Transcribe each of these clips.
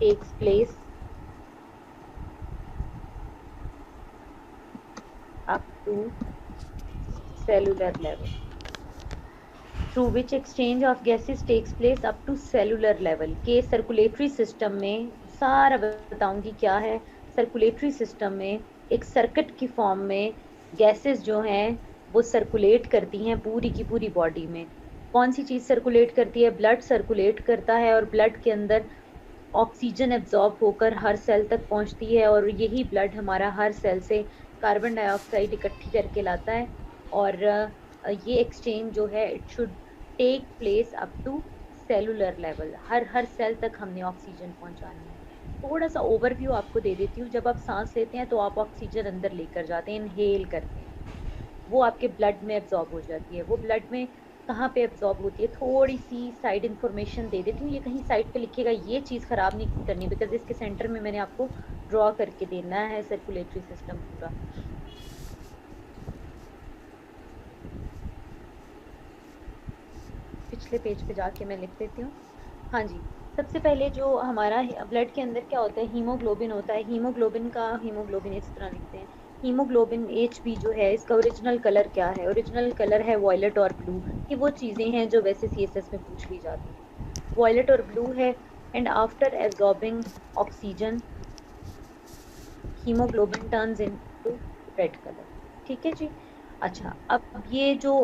takes place up to cellular level, through which exchange of gases takes place up to cellular level। के circulatory system में सारा बताऊंगी क्या है। Circulatory system में एक सर्किट की फॉर्म में गैसेस जो हैं वो सर्कुलेट करती हैं पूरी की पूरी बॉडी में। कौन सी चीज सर्कुलेट करती है? ब्लड सर्कुलेट करता है, और ब्लड के अंदर ऑक्सीजन एब्जॉर्ब होकर हर सेल तक पहुंचती है, और यही ब्लड हमारा हर सेल से कार्बन डाइऑक्साइड इकट्ठी करके लाता है। और ये एक्सचेंज जो है it should take place up to cellular level. हर हर सेल तक हमने ऑक्सीजन पहुंचानी है। थोड़ा सा ओवरव्यू आपको दे देती हूँ। जब आप सांस लेते हैं तो आप ऑक्सीजन अंदर लेकर जाते हैं, इनहेल करते हैं, वो आपके ब्लड में एब्जॉर्ब हो जाती है। वो ब्लड में कहाँ पे एब्जॉर्ब होती है, थोड़ी सी साइड इंफॉर्मेशन दे देती हूँ। ये कहीं साइड पे लिखिएगा, ये चीज खराब नहीं करनी, बिकॉज इसके सेंटर में मैंने आपको ड्रॉ करके देना है सर्कुलेटरी सिस्टम पूरा। पिछले पेज पे जाके मैं लिख देती हूँ। हाँ जी, सबसे पहले जो हमारा ब्लड के अंदर क्या होता है, हीमोग्लोबिन होता है। हीमोग्लोबिन इस तरह लिखते हैं। हीमोग्लोबिन HB जो है, इसका ओरिजिनल कलर क्या है? ओरिजिनल कलर है वॉयलेट और ब्लू। ये वो चीजें हैं जो वैसे CSS में पूछ ली जाती हैं। वॉयलेट और ब्लू है। And after absorbing oxygen haemoglobin turns into red colour. ठीक है जी। अच्छा, अब ये जो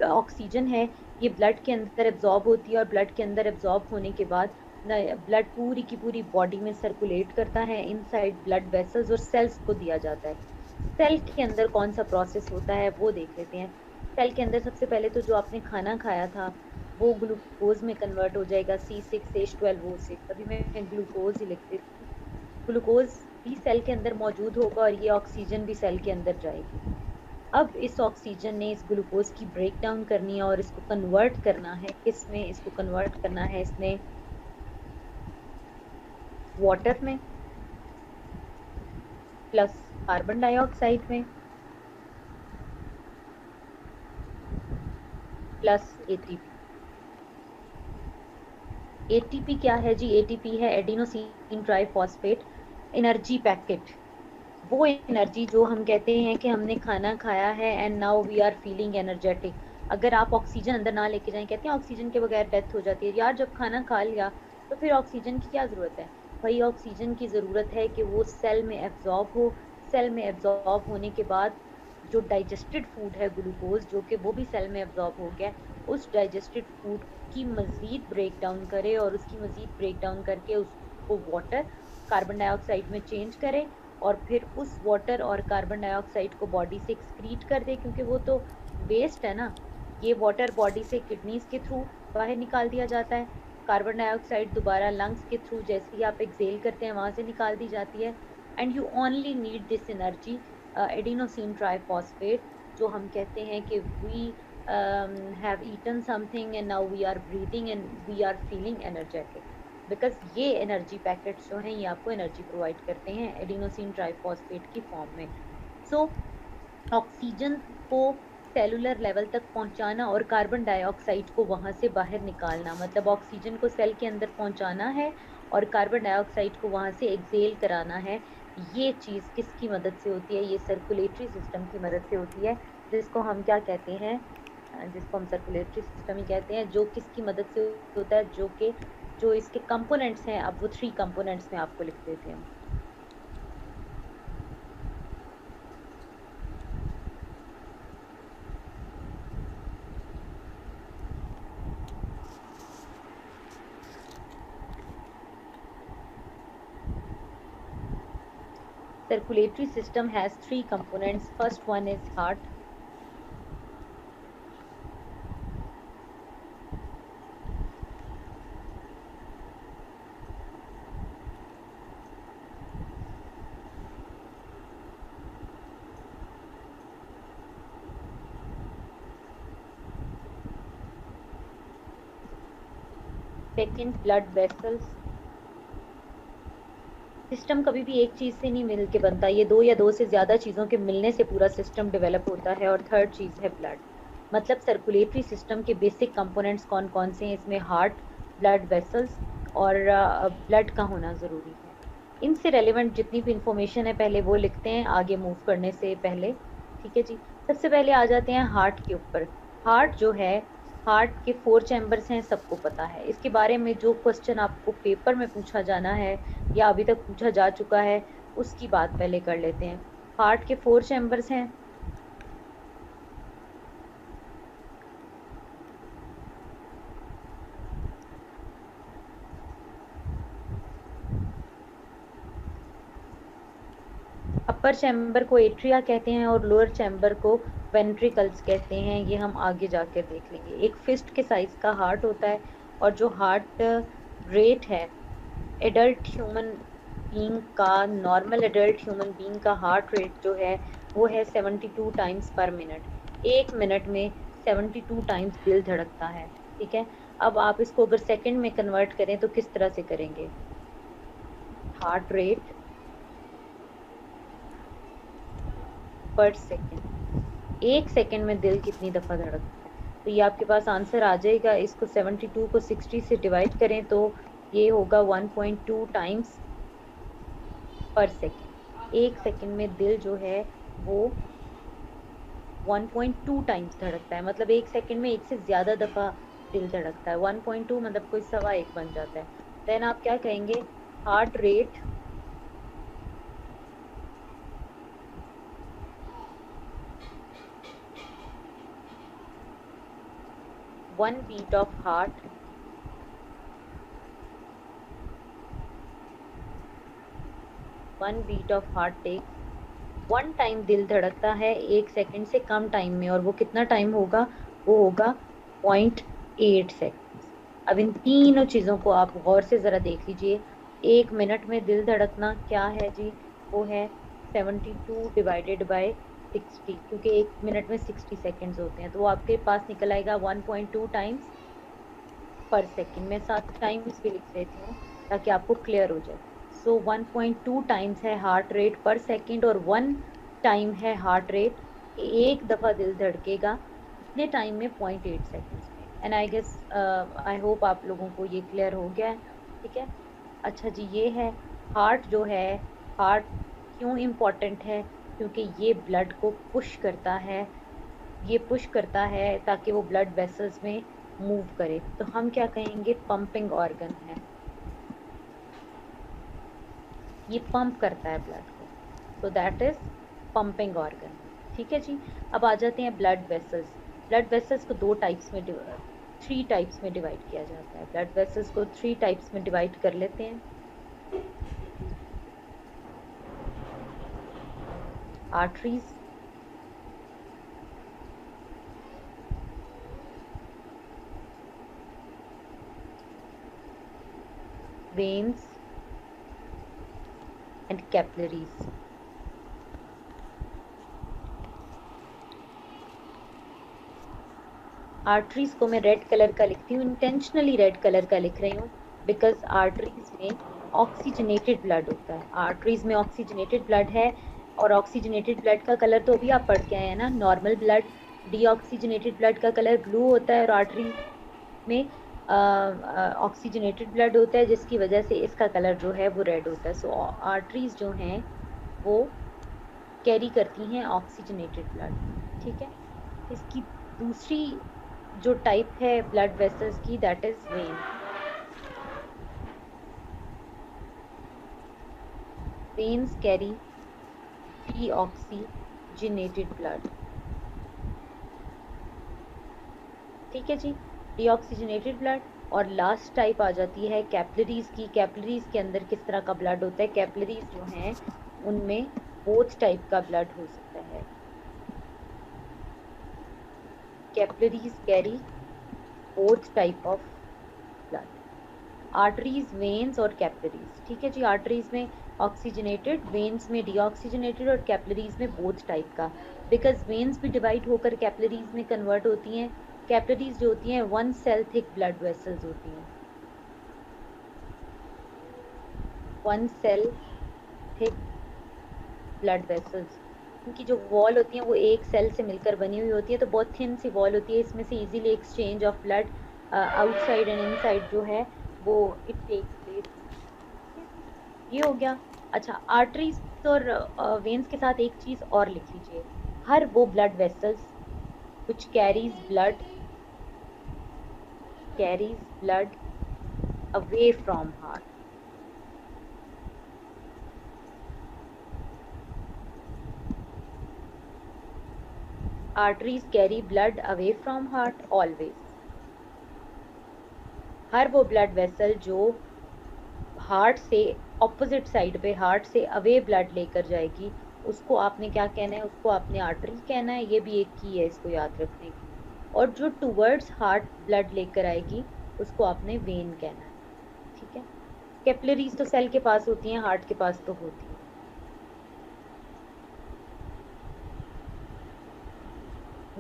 ऑक्सीजन है ये ब्लड के अंदर एब्जॉर्ब होती है, और ब्लड के अंदर एब्जॉर्ब होने के बाद ब्लड पूरी की पूरी बॉडी में सर्कुलेट करता है। इनसाइड ब्लड वेसल्स और सेल्स को दिया जाता है। सेल के अंदर कौन सा प्रोसेस होता है वो देख लेते हैं। सेल के अंदर सबसे पहले तो जो आपने खाना खाया था वो ग्लूकोज में कन्वर्ट हो जाएगा, C6H12O6। अभी मैं ग्लूकोज ही लिख देती हूँ। ग्लूकोज भी सेल के अंदर मौजूद होगा, और ये ऑक्सीजन भी सेल के अंदर जाएगी। अब इस ऑक्सीजन ने इस ग्लूकोज की ब्रेक डाउन करनी है, और इसको कन्वर्ट करना है किसमें? इसको कन्वर्ट करना है इसने वाटर में, प्लस कार्बन डाइऑक्साइड में, प्लस ATP। ATP क्या है जी? ATP है एडिनोसिन ट्राइफॉस्फेट एनर्जी पैकेट। वो एनर्जी जो हम कहते हैं कि हमने खाना खाया है and now we are feeling energetic. अगर आप ऑक्सीजन अंदर ना लेके जाएं, कहते हैं ऑक्सीजन के बगैर डेथ हो जाती है। यार जब खाना खा लिया तो फिर ऑक्सीजन की क्या जरूरत है? वही ऑक्सीजन की जरूरत है कि वो सेल में एब्जॉर्ब हो। सेल में एब्जॉर्ब होने के बाद जो डाइजेस्टेड फूड है ग्लूकोज, जो कि वो भी सेल में एब्जॉर्ब हो गया, उस डाइजेस्टेड फूड की मजीद ब्रेक डाउन करे, और उसकी मजीद ब्रेक डाउन करके उसको वाटर कार्बन डाइऑक्साइड में चेंज करे, और फिर उस वाटर और कार्बन डाइऑक्साइड को बॉडी से एक्सक्रीट कर दे, क्योंकि वो तो वेस्ट है ना। ये वाटर बॉडी से किडनीज के थ्रू बाहर निकाल दिया जाता है। कार्बन डाइऑक्साइड दोबारा लंग्स के थ्रू जैसे ही आप एक्सेल करते हैं वहां से निकाल दी जाती है। And you only need this energy adenosine triphosphate, जो हम कहते हैं कि we have eaten something and now we are breathing and we are feeling energetic, because ये एनर्जी पैकेट्स जो हैं ये आपको एनर्जी प्रोवाइड करते हैं एडिनोसिन ट्राइफॉस्फेट की फॉर्म में। सो ऑक्सीजन को सेलुलर लेवल तक पहुंचाना और कार्बन डाइऑक्साइड को वहां से बाहर निकालना, मतलब ऑक्सीजन को सेल के अंदर पहुंचाना है और कार्बन डाइऑक्साइड को वहां से एक्सेल कराना है। ये चीज किसकी मदद से होती है? ये सर्कुलेटरी सिस्टम की मदद से होती है, जिसको हम क्या कहते हैं? जिसको हम सर्कुलेटरी सिस्टम ही कहते हैं। जो किसकी मदद से होता है? जो कि जो इसके कंपोनेंट्स हैं, अब वो 3 कंपोनेंट्स में आपको लिख देते हैं। Circulatory system has 3 components. First one is heart. Second, blood vessels. System कभी भी एक चीज से नहीं मिल के बनता, ये 2 या 2 से ज्यादा चीजों के मिलने से पूरा सिस्टम डेवलप होता है। और थर्ड चीज है ब्लड। मतलब सर्कुलेटरी सिस्टम के बेसिक कंपोनेंट्स कौन कौन से हैं? इसमें हार्ट, ब्लड वेसल्स, और ब्लड का होना ज़रूरी है। इनसे रेलिवेंट जितनी भी इंफॉर्मेशन है पहले वो लिखते हैं आगे मूव करने से पहले। ठीक है जी। सबसे पहले आ जाते हैं हार्ट के ऊपर। हार्ट जो है, हार्ट के 4 चैम्बर्स हैं, सबको पता है। इसके बारे में जो क्वेश्चन आपको पेपर में पूछा जाना है या अभी तक पूछा जा चुका है उसकी बात पहले कर लेते हैं। हार्ट के 4 चैम्बर्स हैं। अपर चैम्बर को एट्रिया कहते हैं और लोअर चैम्बर को वेंट्रिकल्स कहते हैं। ये हम आगे जाकर देख लेंगे। एक फिस्ट के साइज का हार्ट होता है और जो हार्ट रेट है एडल्ट ह्यूमन बीइंग का, नॉर्मल एडल्ट ह्यूमन बीइंग का हार्ट रेट जो है वो है 72 टाइम्स पर मिनट। 1 मिनट में 72 टाइम्स दिल धड़कता है। ठीक है। अब आप इसको अगर सेकंड में कन्वर्ट करें तो किस तरह से करेंगे? हार्ट रेट पर सेकेंड, 1 सेकेंड में दिल कितनी दफा धड़कता है? तो ये आपके पास आंसर आ जाएगा। इसको 72 को 60 से डिवाइड करें तो ये होगा 1.2 टाइम्स पर सेकेंड। 1 सेकेंड में दिल जो है वो 1.2 टाइम्स धड़कता है। मतलब 1 सेकेंड में 1 से ज्यादा दफा दिल धड़कता है। 1.2 मतलब कोई 1.25 बन जाता है। देन आप क्या कहेंगे? Heart rate one beat of heart one beat of heart takes 1 time दिल धड़कता है 1 सेकेंड से कम टाइम में। और वो कितना टाइम होगा? वो होगा 0.8 सेकेंड। अब इन तीनों चीजों को आप गौर से जरा देख लीजिए। 1 मिनट में दिल धड़कना क्या है जी? वो है 72 डिवाइडेड बाय 60, क्योंकि 1 मिनट में 60 सेकेंड्स होते हैं। तो वो आपके पास निकल आएगा 1.2 टाइम्स पर सेकेंड। मैं 7 टाइम्स भी लिख लेती हूँ ताकि आपको क्लियर हो जाए। सो 1.2 टाइम्स है हार्ट रेट पर सेकेंड और 1 टाइम है हार्ट रेट। एक दफा दिल धड़केगा कितने टाइम में? 0.8 सेकेंड्स में। And I guess, I hope आप लोगों को ये क्लियर हो गया है। ठीक है। अच्छा जी, ये है हार्ट जो है। हार्ट क्यों इम्पोर्टेंट है? क्योंकि ये ब्लड को पुश करता है। ये पुश करता है ताकि वो ब्लड वेसल्स में मूव करे। तो हम क्या कहेंगे? पंपिंग ऑर्गन है। ये पंप करता है ब्लड को, so that is pumping organ. ठीक है जी। अब आ जाते हैं ब्लड वेसल्स। ब्लड वेसल्स को 3 टाइप्स में डिवाइड किया जाता है। ब्लड वेसल्स को 3 टाइप्स में डिवाइड कर लेते हैं। Arteries, veins and capillaries. Arteries को मैं रेड कलर का लिखती हूँ, इंटेंशनली रेड कलर का लिख रही हूँ बिकॉज आर्टरीज में ऑक्सीजनेटेड ब्लड होता है। आर्टरीज में ऑक्सीजनेटेड ब्लड है और ऑक्सीजनेटेड ब्लड का कलर तो अभी आप पढ़ के आए हैं ना। नॉर्मल ब्लड, डीऑक्सीजनेटेड ब्लड का कलर ब्लू होता है और आर्टरी में ऑक्सीजनेटेड ब्लड होता है जिसकी वजह से इसका कलर जो है वो रेड होता है। सो आर्टरीज जो हैं वो कैरी करती हैं ऑक्सीजनेटेड ब्लड। ठीक है। इसकी दूसरी जो टाइप है ब्लड वेसल्स की, that is when. Veins carry deoxygenated blood. ठीक है जी, डीऑक्सीजनेटेड ब्लड। और लास्ट टाइप आ जाती है कैपिलरीज की। कैपिलरीज के अंदर किस तरह का ब्लड होता है? कैपिलरीज जो हैं उनमें बोथ टाइप का ब्लड हो सकता है। Capillaries carry both type of blood, arteries, veins और कैपिलरीज। ठीक है जी। आर्टरीज में ऑक्सीजनेटेड, वेन्स में डीऑक्सीजनेटेड और कैपिलरीज में बोथ टाइप का। बिकॉज वेन्स भी डिवाइड होकर कैपिलरीज में कन्वर्ट होती हैं। कैपिलरीज जो होती हैं 1 सेल थिक ब्लड वेसल्स होती हैं। 1 सेल थिक ब्लड वेसल्स, उनकी जो वॉल होती है वो एक सेल से मिलकर बनी हुई होती है। तो बहुत थिन सी वॉल होती है। इसमें से easily exchange of blood outside and inside जो है वो इट टेक्स प्लेस। ये हो गया। अच्छा, आर्टरीज और वेन्स के साथ एक चीज और लिख लीजिए, हर वो blood vessels which carries blood away from heart. Arteries carry blood away from heart always. हर वो ब्लड वेसल जो हार्ट से ऑपोजिट साइड पे, हार्ट से अवे ब्लड लेकर जाएगी, उसको आपने क्या कहना है, उसको आपने आर्टरी कहना है। ये भी एक की है, इसको याद रखने की। और जो टुवर्ड्स हार्ट ब्लड लेकर आएगी, उसको आपने वेन कहना है। ठीक है। कैपिलरीज तो सेल के पास होती हैं, हार्ट के पास तो होती है।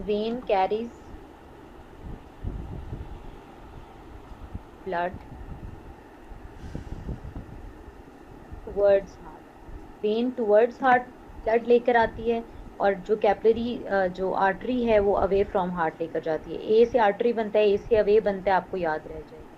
When carries blood towards heart. When towards heart blood लेकर आती है, और जो कैपिलरी जो आर्टरी है वो अवे फ्रॉम हार्ट लेकर जाती है। ए से आर्टरी बनता है, ए से अवे बनता है, आपको याद रह जाएगा।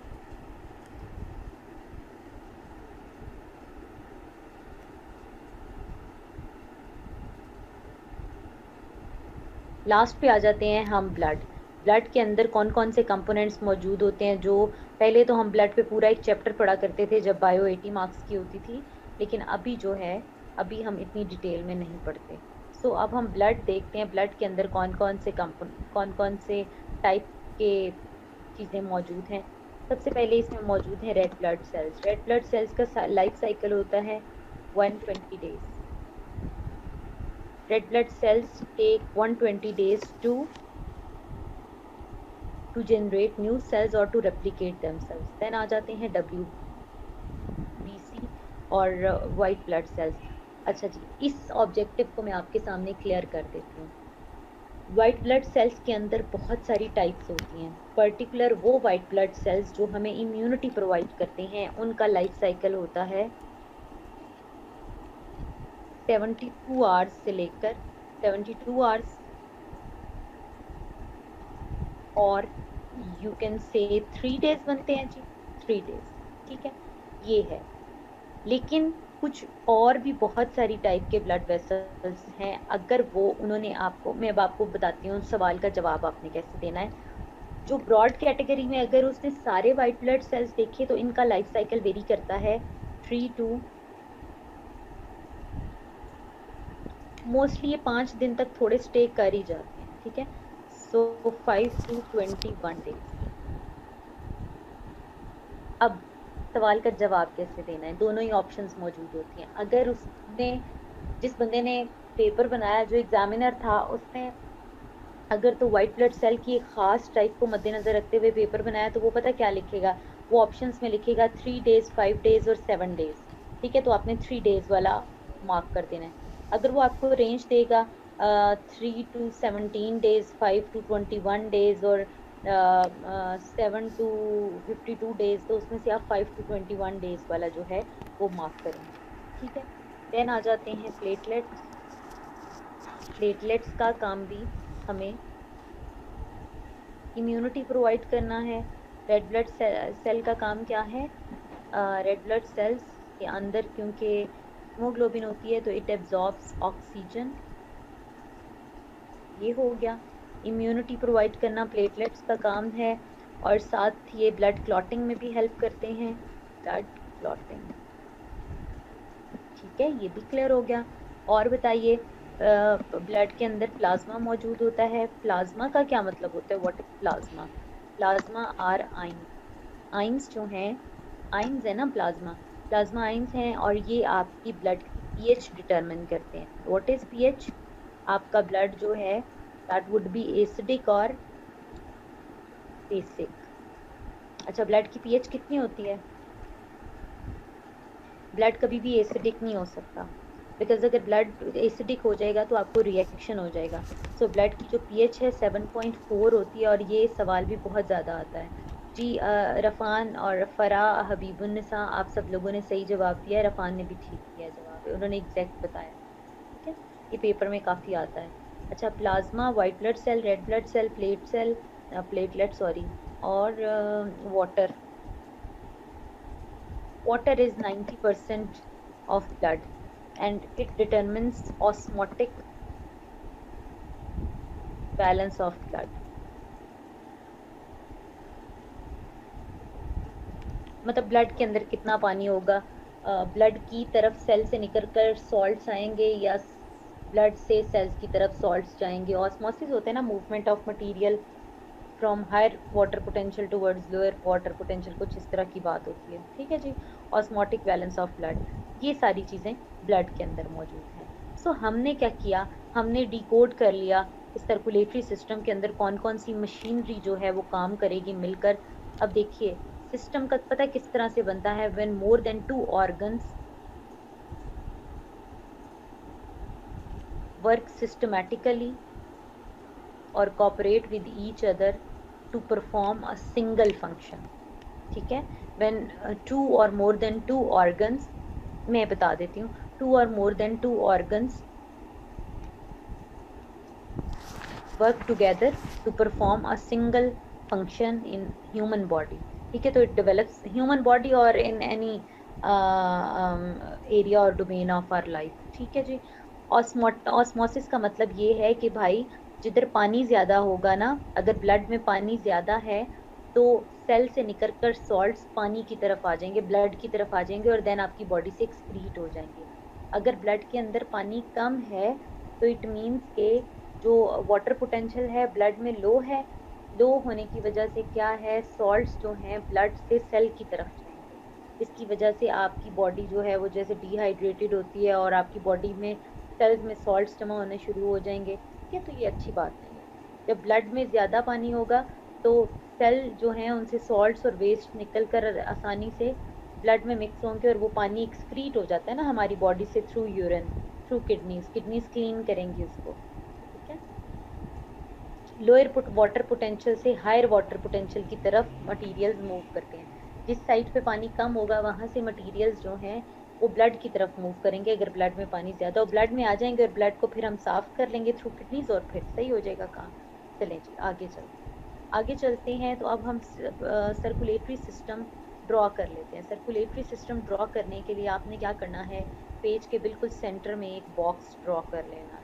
लास्ट पे आ जाते हैं हम ब्लड। ब्लड के अंदर कौन कौन से कंपोनेंट्स मौजूद होते हैं, जो पहले तो हम ब्लड पे पूरा एक चैप्टर पढ़ा करते थे जब बायो 80 मार्क्स की होती थी, लेकिन अभी जो है, अभी हम इतनी डिटेल में नहीं पढ़ते। सो अब हम ब्लड देखते हैं, ब्लड के अंदर कौन कौन से कौन कौन से टाइप के चीज़ें मौजूद हैं। सबसे पहले इसमें मौजूद है red blood cells. Red blood cells का लाइफ साइकिल होता है 120 days. red blood cells take 120 days to generate new cells or to replicate themselves. Then आ जाते हैं WBC और white blood cells। अच्छा जी, इस ऑब्जेक्टिव को मैं आपके सामने क्लियर कर देती हूँ। वाइट ब्लड सेल्स के अंदर बहुत सारी टाइप्स होती हैं। पर्टिकुलर वो वाइट ब्लड सेल्स जो हमें इम्यूनिटी प्रोवाइड करते हैं, उनका लाइफ साइकिल होता है 72 आवर्स से लेकर 72 आवर्स, और यू कैन से 3 डेज बनते हैं जी, 3 डेज। ठीक है, ये है। लेकिन कुछ और भी बहुत सारी टाइप के ब्लड वेसल्स हैं। अगर वो उन्होंने आपको, मैं अब आपको बताती हूँ सवाल का जवाब आपने कैसे देना है। जो ब्रॉड कैटेगरी में अगर उसने सारे वाइट ब्लड सेल्स देखे, तो इनका लाइफ साइकिल वेरी करता है 3 to मोस्टली ये 5 दिन तक थोड़े स्टे कर ही जाते हैं। ठीक है, सो 5 to 21 डेज। अब सवाल का जवाब कैसे देना है, दोनों ही ऑप्शंस मौजूद होती हैं। अगर उसने, जिस बंदे ने पेपर बनाया, जो एग्जामिनर था, उसने अगर तो वाइट ब्लड सेल की एक खास टाइप को मद्देनजर रखते हुए पेपर बनाया, तो वो पता क्या लिखेगा, वो ऑप्शंस में लिखेगा 3 डेज, 5 डेज और 7 डेज। ठीक है, तो आपने 3 डेज वाला मार्क कर देना है। अगर वो आपको रेंज देगा 3 to 17 डेज, 5 to 21 डेज और 7 to 52 डेज, तो उसमें से आप 5 to 21 डेज वाला जो है वो मार्क करेंगे। ठीक है। देन आ जाते हैं प्लेटलेट्स। प्लेटलेट्स का काम भी हमें इम्यूनिटी प्रोवाइड करना है। रेड ब्लड सेल का काम क्या है, रेड ब्लड सेल्स के अंदर क्योंकि हीमोग्लोबिन होती है, तो इट एब्जॉर्ब्स ऑक्सीजन। ये हो गया। इम्यूनिटी प्रोवाइड करना प्लेटलेट्स का काम है, और साथ ये ब्लड क्लॉटिंग में भी हेल्प करते हैं, ब्लड क्लॉटिंग। ठीक है, ये भी क्लियर हो गया। और बताइए, ब्लड के अंदर प्लाज्मा मौजूद होता है। प्लाज्मा का क्या मतलब होता है, what is plasma? Plasma are ions. Ions जो हैं, आइंस है ना प्लाज्मा, प्लाज्मा आइंस हैं, और ये आपकी ब्लड पीएच डिटरमिन करते हैं। What is pH? आपका ब्लड जो है दैट वुड बी एसिडिक और बेसिक। अच्छा, ब्लड की पीएच कितनी होती है? ब्लड कभी भी एसिडिक नहीं हो सकता, बिकॉज अगर ब्लड एसिडिक हो जाएगा तो आपको रिएक्शन हो जाएगा। सो ब्लड की जो पीएच है 7.4 होती है। और ये सवाल भी बहुत ज़्यादा आता है जी। रफ़ान और फ़रा हबीबुन्निसा, आप सब लोगों ने सही जवाब दिया है, रफ़ान ने भी ठीक किया जवाब, उन्होंने एग्जैक्ट बताया। ठीक है, ये पेपर में काफ़ी आता है। अच्छा, plasma, white blood cell, red blood cell, platelet sorry, और water. water is 90% of blood and it determines osmotic balance of blood. मतलब ब्लड के अंदर कितना पानी होगा, ब्लड की तरफ सेल से निकल कर सॉल्ट्स आएंगे या ब्लड से सेल्स की तरफ सॉल्ट्स जाएंगे। ऑस्मोसिस होता है ना, movement of material from higher water potential towards lower water potential, कुछ इस तरह की बात होती है। ठीक है जी। ऑस्मोटिक बैलेंस ऑफ ब्लड, ये सारी चीजें ब्लड के अंदर मौजूद हैं। सो हमने क्या किया, हमने डिकोड कर लिया इस सर्कुलेटरी सिस्टम के अंदर कौन कौन सी मशीनरी जो है वो काम करेगी मिलकर। अब देखिए सिस्टम का पता किस तरह से बनता है, when more than two organs work systematically और cooperate with each other to perform a single function. ठीक है, व्हेन टू और मोर देन टू ऑर्गन्स, मैं बता देती हूँ, टू और more than two organs work together to perform a single function in human body. ठीक है, तो इट डेवलप्स ह्यूमन बॉडी और इन एनी एरिया और डोमेन ऑफ आवर लाइफ। ठीक है जी। ऑस्मोसिस का मतलब ये है कि भाई जिधर पानी ज्यादा होगा ना, अगर ब्लड में पानी ज्यादा है तो सेल से निकल कर सॉल्ट्स पानी की तरफ आ जाएंगे, ब्लड की तरफ आ जाएंगे और देन आपकी बॉडी से एक्सक्रीट हो जाएंगे। अगर ब्लड के अंदर पानी कम है तो इट मीन्स के जो वाटर पोटेंशियल है ब्लड में लो है, लो होने की वजह से क्या है, सॉल्ट्स जो हैं ब्लड से सेल की तरफ जाएंगे। इसकी वजह से आपकी बॉडी जो है वो जैसे डिहाइड्रेटेड होती है और आपकी बॉडी में सेल्स में सॉल्ट्स जमा होने शुरू हो जाएंगे। ठीक है, तो ये अच्छी बात नहीं है। जब ब्लड में ज़्यादा पानी होगा तो सेल जो हैं उनसे सॉल्ट्स और वेस्ट निकल कर आसानी से ब्लड में मिक्स होंगे और वो पानी एक्सक्रीट हो जाता है ना हमारी बॉडी से through urine, through kidneys clean करेंगी उसको। ठीक है, लोअर वाटर पोटेंशियल से हायर वाटर पोटेंशियल की तरफ मटेरियल्स मूव करते हैं। जिस साइड पे पानी कम होगा वहां से मटेरियल्स जो हैं वो ब्लड की तरफ मूव करेंगे। अगर ब्लड में पानी ज्यादा हो ब्लड में आ जाएंगे और ब्लड को फिर हम साफ कर लेंगे थ्रू किडनीज और फिर सही हो जाएगा काम। चलें जी आगे चलते हैं। तो अब हम सर्कुलेटरी सिस्टम ड्रॉ कर लेते हैं। सर्कुलेटरी सिस्टम ड्रॉ करने के लिए आपने क्या करना है, पेज के बिल्कुल सेंटर में एक बॉक्स ड्रॉ कर लेना है।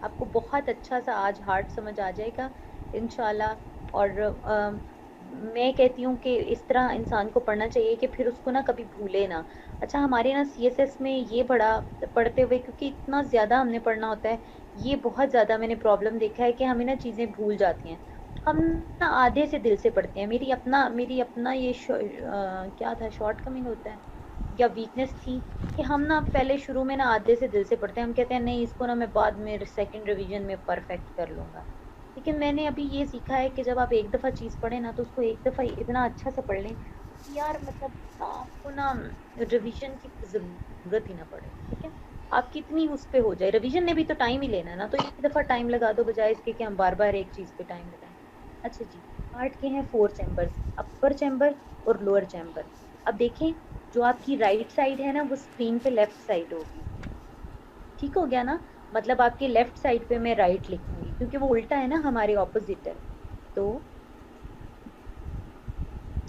आपको बहुत अच्छा सा आज हार्ट समझ आ जाएगा इंशाल्लाह। और मैं कहती हूँ कि इस तरह इंसान को पढ़ना चाहिए कि फिर उसको ना कभी भूले ना। अच्छा हमारे ना सीएसएस में ये पढ़ा पढ़ते हुए, क्योंकि इतना ज़्यादा हमने पढ़ना होता है, ये बहुत ज़्यादा मैंने प्रॉब्लम देखा है कि हमें ना चीज़ें भूल जाती हैं। हम ना आधे से दिल से पढ़ते हैं। मेरी अपना ये क्या था, शॉर्ट कमिंग होता है या वीकनेस थी कि हम ना पहले शुरू में ना आधे से दिल से पढ़ते हैं। हम कहते हैं नहीं इसको ना मैं बाद में सेकंड रिवीजन में परफेक्ट कर लूंगा। लेकिन मैंने अभी ये सीखा है कि जब आप एक दफा चीज पढ़े ना तो उसको एक दफा इतना अच्छा से पढ़ लें कि यार मतलब आपको ना रिवीजन की जरूरत ही ना पड़े। ठीक है, आपकी इतनी उस पे हो जाए, रिवीजन में भी तो टाइम ही लेना है ना, तो एक दफा टाइम लगा दो बजाय इसके कि हम बार बार एक चीज पे टाइम लगाएं। अच्छा जी, हार्ट के हैं 4 चैम्बर्स, अपर चैम्बर और लोअर चैम्बर। अब देखें, जो आपकी राइट साइड है ना वो स्क्रीन पे लेफ्ट साइड होगी। ठीक हो गया ना, मतलब आपके लेफ्ट साइड पे मैं राइट लिखूंगी क्योंकि वो उल्टा है ना, हमारे ऑपोजिट है। तो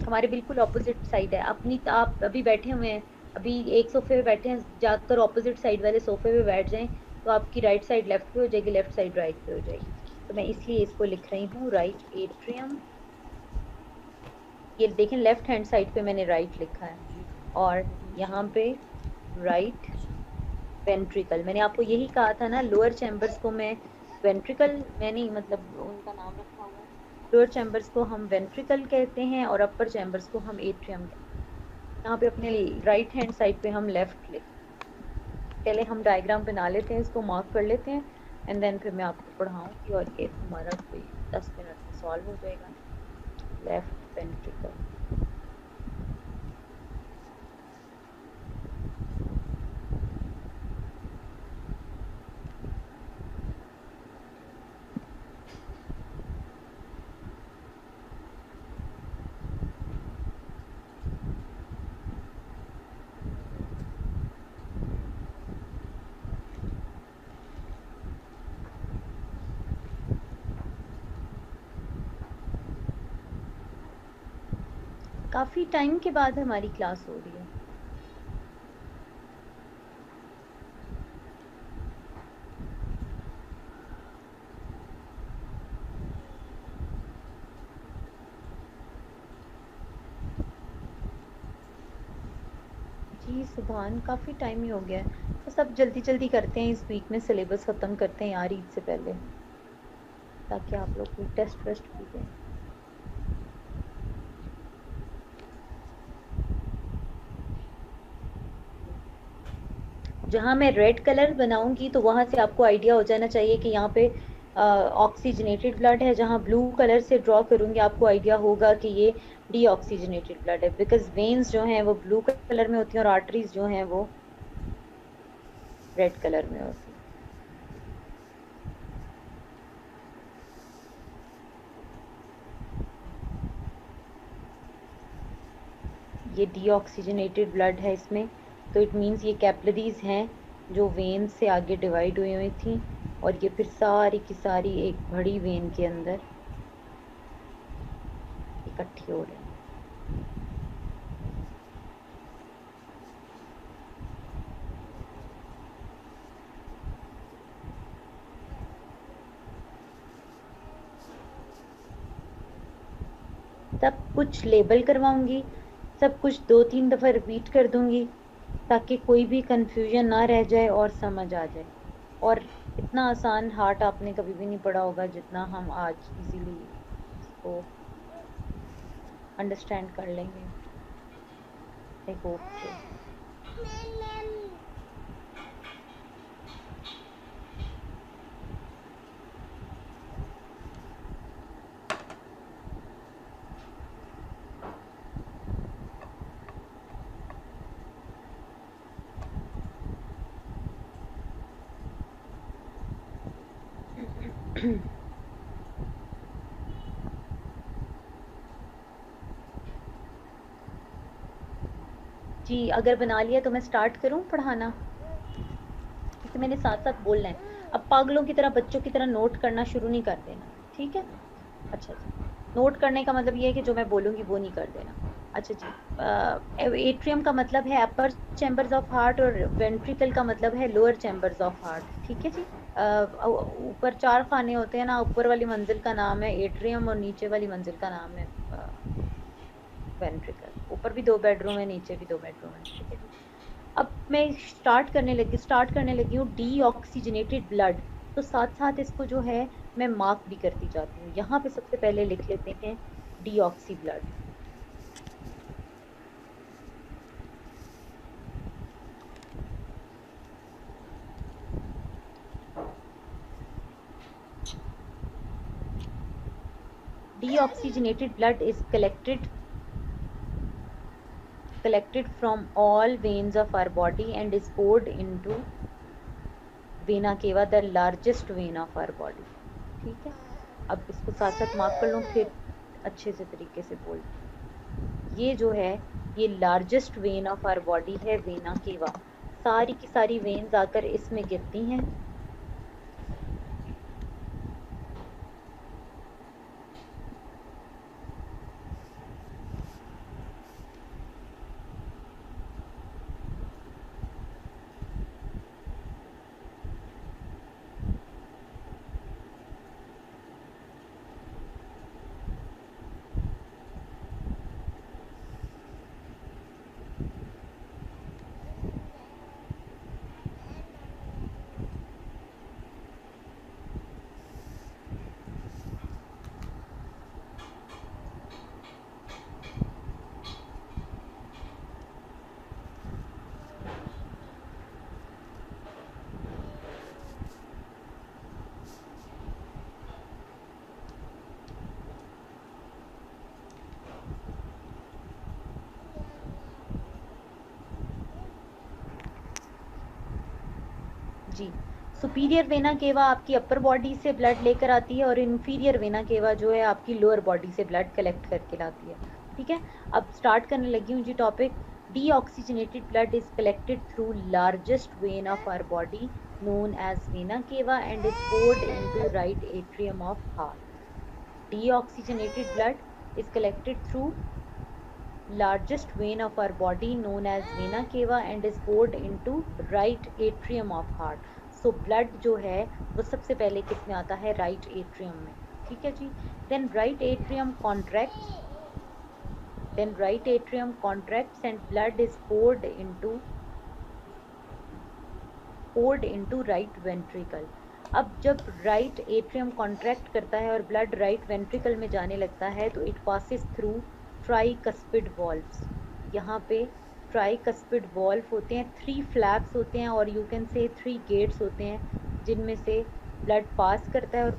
हमारे बिल्कुल ऑपोजिट साइड है अपनी। आप अभी बैठे हुए हैं, अभी एक सोफे पे बैठे हैं, जाकर ऑपोजिट साइड वाले सोफे पे बैठ जाएं तो आपकी राइट साइड लेफ्ट पे हो जाएगी, लेफ्ट साइड राइट पे हो जाएगी। तो मैं इसलिए इसको लिख रही हूँ राइट एट्रियम। ये देखें लेफ्ट हैंड साइड पे मैंने राइट लिखा है और यहाँ पे राइट वेंट्रिकल। मैंने आपको यही कहा था ना, लोअर चैम्बर्स को मैं वेंट्रिकल, मैंने मतलब उनका नाम रखा हुआ है। लोअर चैम्बर्स को हम वेंट्रिकल कहते हैं और अपर चैम्बर्स को हम एट्रियम कहते हैं। यहाँ पे अपने राइट हैंड साइड पे हम लेफ्ट लिख, पहले हम डायग्राम बना लेते हैं, इसको मार्क कर लेते हैं एंड देन फिर मैं आपको पढ़ाऊंगी और ये हमारा कोई 10 मिनट में सॉल्व हो जाएगा। लेफ्ट वेंट्रिकल, काफी टाइम के बाद हमारी क्लास हो रही है। जी सुभान, काफी टाइम ही हो गया है। तो सब जल्दी जल्दी करते हैं, इस वीक में सिलेबस खत्म करते हैं यार ईद से पहले, ताकि आप लोग कोई टेस्ट वेस्ट भी दें। जहाँ मैं रेड कलर बनाऊंगी तो वहां से आपको आइडिया हो जाना चाहिए कि यहाँ पे ऑक्सीजनेटेड ब्लड है। जहाँ ब्लू कलर से ड्रॉ करूंगी आपको आइडिया होगा कि ये डीऑक्सीजनेटेड ब्लड है, बिकॉज वेन्स जो हैं वो ब्लू कलर में होती हैं और आर्टरीज जो हैं वो रेड कलर में होती हैं। ये डीऑक्सीजनेटेड ब्लड है इसमें, तो इट मीन्स ये कैपिलरीज हैं जो वेन से आगे डिवाइड हुई हुई थी, और ये फिर सारी की सारी एक बड़ी वेन के अंदर इकट्ठी हो रही हैं। सब कुछ लेबल करवाऊंगी, सब कुछ 2-3 दफ़ा रिपीट कर दूंगी, ताकि कोई भी कंफ्यूजन ना रह जाए और समझ आ जाए। और इतना आसान हार्ट आपने कभी भी नहीं पढ़ा होगा जितना हम आज इजीली इसको अंडरस्टैंड कर लेंगे, आई होप सो। जी अगर बना लिया तो मैं स्टार्ट करूं पढ़ाना, क्योंकि मैंने साथ साथ बोलना है। अब पागलों की तरह, बच्चों की तरह नोट करना शुरू नहीं कर देना, ठीक है? अच्छा जी, नोट करने का मतलब ये है कि जो मैं बोलूँगी वो नहीं कर देना। अच्छा जी, एट्रियम का मतलब है अपर चैम्बर्स ऑफ हार्ट, और वेंट्रिकल का मतलब है लोअर चैम्बर्स ऑफ हार्ट, ठीक है जी। ऊपर 4 खाने होते हैं ना, ऊपर वाली मंजिल का नाम है एट्रियम और नीचे वाली मंजिल का नाम है वेंट्रिकल। ऊपर भी 2 बेडरूम है, नीचे भी 2 बेडरूम है, ठीक है जी। अब मैं स्टार्ट करने लगी हूँ डी ऑक्सीजनेटेड ब्लड। तो साथ साथ इसको जो है मैं मार्क भी करती जाती हूँ। यहाँ पे सबसे पहले लिख लेते हैं D oxy blood. Deoxygenated blood is collected from all veins of our body and is poured into vena cava, the largest vein of our body, ठीक है। अब इसको साथ साथ मार्क कर लूँ, फिर अच्छे से तरीके से बोल। ये जो है ये largest vein of our body है वेना केवा। सारी की सारी वेन्स आकर इसमें गिरती हैं। जी, सुपीरियर वेना केवा आपकी अपर बॉडी से ब्लड लेकर आती है, और इन्फीरियर वेना केवा जो है आपकी लोअर बॉडी से ब्लड कलेक्ट करके लाती है, ठीक है। अब स्टार्ट करने लगी हूँ जी topic. Deoxygenated blood is collected through largest vein of our body known as vena cava and is poured into right atrium of heart. Deoxygenated blood is collected through largest vein of our body known as vena cava and is poured into right atrium of heart. So blood जो है वो सबसे पहले किस में आता है, right atrium में, ठीक है जी. Then right atrium contracts, and blood is poured into right ventricle. अब जब राइट एट्रियम कॉन्ट्रैक्ट करता है और ब्लड राइट वेंट्रिकल में जाने लगता है तो it passes through tricuspid valves. यहाँ पे ट्राइकस्पिड वॉल्व होते हैं, 3 फ्लैप्स होते हैं और यू कैन से 3 गेट्स होते हैं जिनमें से ब्लड पास करता है और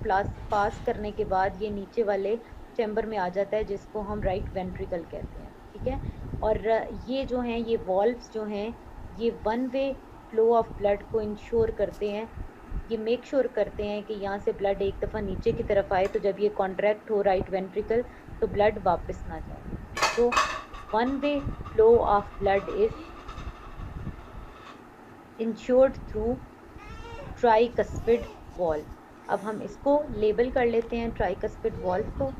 पास करने के बाद ये नीचे वाले चैम्बर में आ जाता है जिसको हम राइट वेंट्रिकल कहते हैं, ठीक है. और ये जो हैं ये वॉल्व्स जो हैं ये one way flow of blood को इंश्योर करते हैं, ये मेक श्योर करते हैं कि यहाँ से ब्लड एक दफ़ा नीचे की तरफ आए तो जब ये कॉन्ट्रैक्ट हो राइट वेंट्रिकल तो ब्लड वापस ना जाए. तो one way flow of blood is insured through tricuspid valve. अब हम इसको लेबल कर लेते हैं ट्राइकस्पिड वॉल्व को.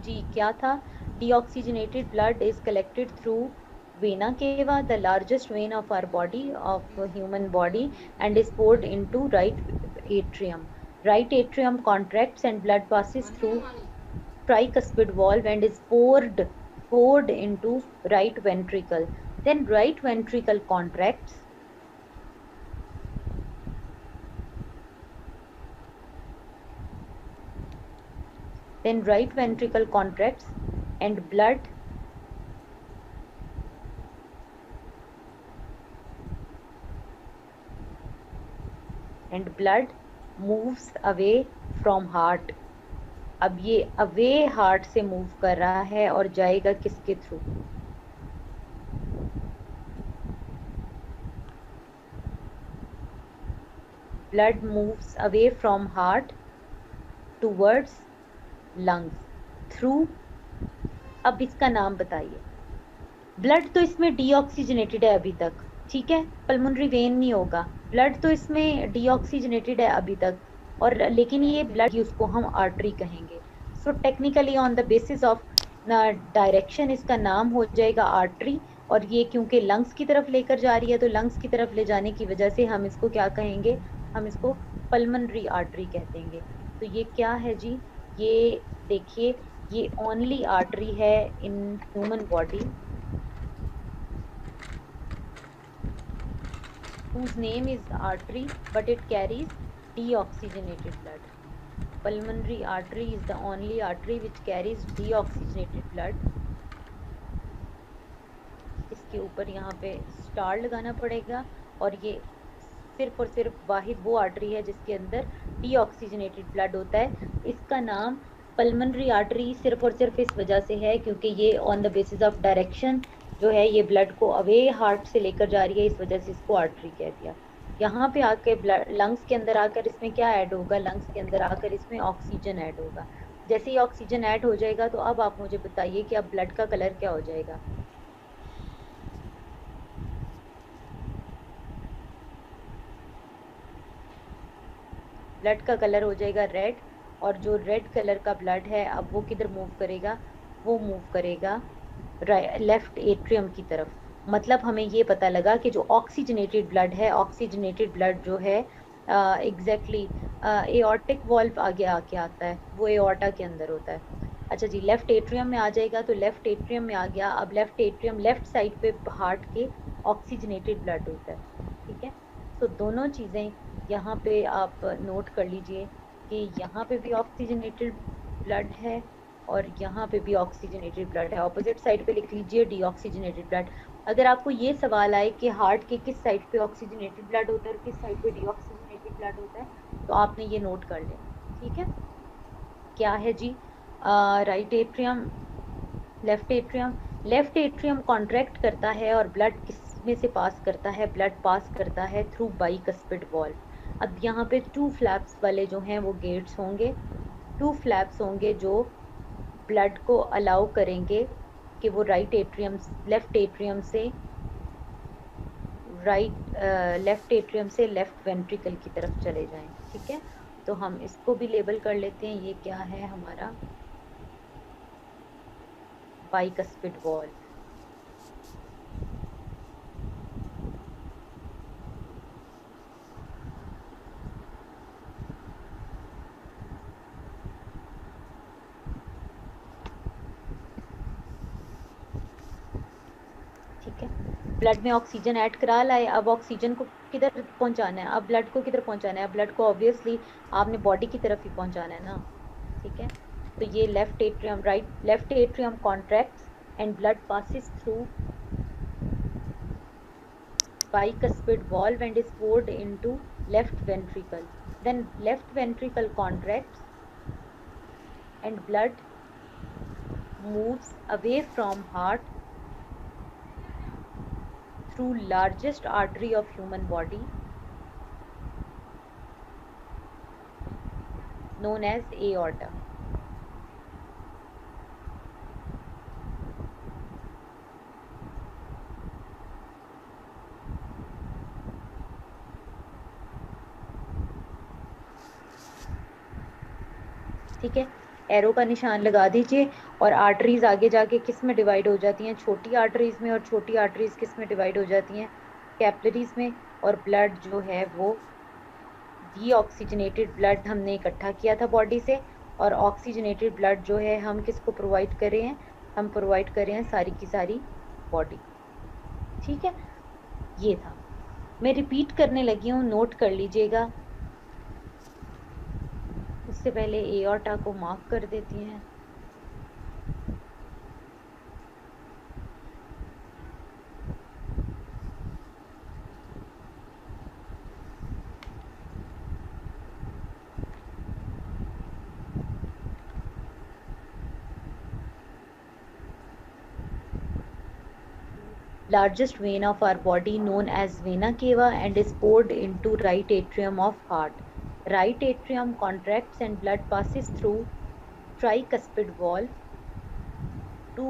जी क्या था, deoxygenated blood is collected through vena cava, the largest vein of our body, of human body, and is poured into right atrium. Right atrium contracts and blood passes through tricuspid valve and is poured into right ventricle. Then right ventricle contracts. Then right ventricle contracts and blood moves away from heart. अब ये away heart से move कर रहा है और जाएगा किसके through, blood moves away from heart towards lungs through. अब इसका नाम बताइए. ब्लड तो इसमें डीऑक्सीजनेटेड है अभी तक, ठीक है, पल्मोनरी वेन नहीं होगा. ब्लड तो इसमें डीऑक्सीजनेटेड है अभी तक, और लेकिन ये ब्लड उसको हम आर्टरी कहेंगे. So technically on the basis of direction इसका नाम हो जाएगा आर्टरी. और ये क्योंकि लंग्स की तरफ लेकर जा रही है तो लंग्स की तरफ ले जाने की वजह से हम इसको क्या कहेंगे, हम इसको पल्मोनरी आर्टरी कहते हैं. तो ये क्या है जी, ये देखिए ये ओनली आर्टरी है इन human body whose name is artery but it carries deoxygenated blood. Pulmonary artery is the only artery which carries deoxygenated blood. इसके ऊपर यहाँ पे स्टार लगाना पड़ेगा और ये सिर्फ और सिर्फ वाहिद वो आर्टरी है जिसके अंदर डीऑक्सीजनेटेड ब्लड होता है. इसका नाम पल्मोनरी आर्टरी सिर्फ और सिर्फ इस वजह से है क्योंकि ये on the basis of direction जो है ये ब्लड को अवे हार्ट से लेकर जा रही है, इस वजह से इसको आर्टरी कह दिया. यहाँ पे आके ब्लड लंग्स के अंदर आकर इसमें क्या ऐड होगा, लंग्स के अंदर आकर इसमें ऑक्सीजन ऐड होगा. जैसे ही ऑक्सीजन ऐड हो जाएगा तो अब आप मुझे बताइए कि अब ब्लड का कलर क्या हो जाएगा. ब्लड का कलर हो जाएगा रेड, और जो रेड कलर का ब्लड है अब वो किधर मूव करेगा, वो मूव करेगा लेफ्ट एट्रियम की तरफ. मतलब हमें ये पता लगा कि जो ऑक्सीजनेटेड ब्लड है, ऑक्सीजनेटेड ब्लड जो है एग्जैक्टली एओर्टिक वॉल्व आगे आके आता है, वो एओर्टा के अंदर होता है. अच्छा जी, लेफ्ट एट्रियम में आ जाएगा तो लेफ्ट एट्रियम में आ गया. अब लेफ्ट एट्रियम लेफ्ट साइड पे हार्ट के ऑक्सीजनेटेड ब्लड होता है, ठीक है. तो दोनों चीज़ें यहाँ पे आप नोट कर लीजिए कि यहाँ पे भी ऑक्सीजनेटेड ब्लड है और यहाँ पे भी ऑक्सीजनेटेड ब्लड है. ऑपोजिट साइड पे लिख लीजिए डीऑक्सीजनेटेड ब्लड. अगर आपको ये सवाल आए कि हार्ट के किस साइड पे ऑक्सीजनेटेड ब्लड होता है और किस साइड पे डीऑक्सीजनेटेड ब्लड होता है तो आपने ये नोट कर लेना, ठीक है. क्या है जी, right atrium, left atrium. Left atrium contract करता है और ब्लड किस में से पास करता है, ब्लड पास करता है थ्रू बाइकस्पिड वॉल्व. अब यहाँ पे 2 फ्लैप्स वाले जो हैं वो गेट्स होंगे, 2 फ्लैप्स होंगे जो ब्लड को अलाउ करेंगे कि वो लेफ्ट एट्रियम से लेफ्ट वेंट्रिकल की तरफ चले जाएं। ठीक है, तो हम इसको भी लेबल कर लेते हैं। ये क्या है हमारा बाइकस्पिड वॉल्व। ठीक है, ब्लड में ऑक्सीजन ऐड करा लाए, अब ऑक्सीजन को किधर पहुंचाना है, अब ब्लड को किधर पहुंचाना है, ब्लड को ऑब्वियसली आपने बॉडी की तरफ ही पहुंचाना है ना। ठीक है, तो ये left atrium contracts and blood passes through bicuspid valve and is poured into left ventricle. Then left ventricle contracts and blood moves away from heart through largest artery of human body known as aorta. ठीक है, arrow का निशान लगा दीजिए। और arteries आगे जाके किस में डिवाइड हो जाती हैं, छोटी आर्टरीज में, और छोटी आर्टरीज किस में डिवाइड हो जाती हैं, कैपिलरीज में। और ब्लड जो है वो डीऑक्सीजनेटेड ब्लड हमने इकट्ठा किया था बॉडी से, और ऑक्सीजनेटेड ब्लड जो है हम किसको प्रोवाइड कर रहे हैं, हम प्रोवाइड कर रहे हैं सारी की सारी बॉडी। ठीक है, ये था। मैं रिपीट करने लगी हूँ, नोट कर लीजिएगा। उससे पहले एओर्टा को मार्क कर देती हैं। Largest vein of our body known as vena cava and is poured into right atrium of heart. Right atrium contracts and blood passes through tricuspid valve to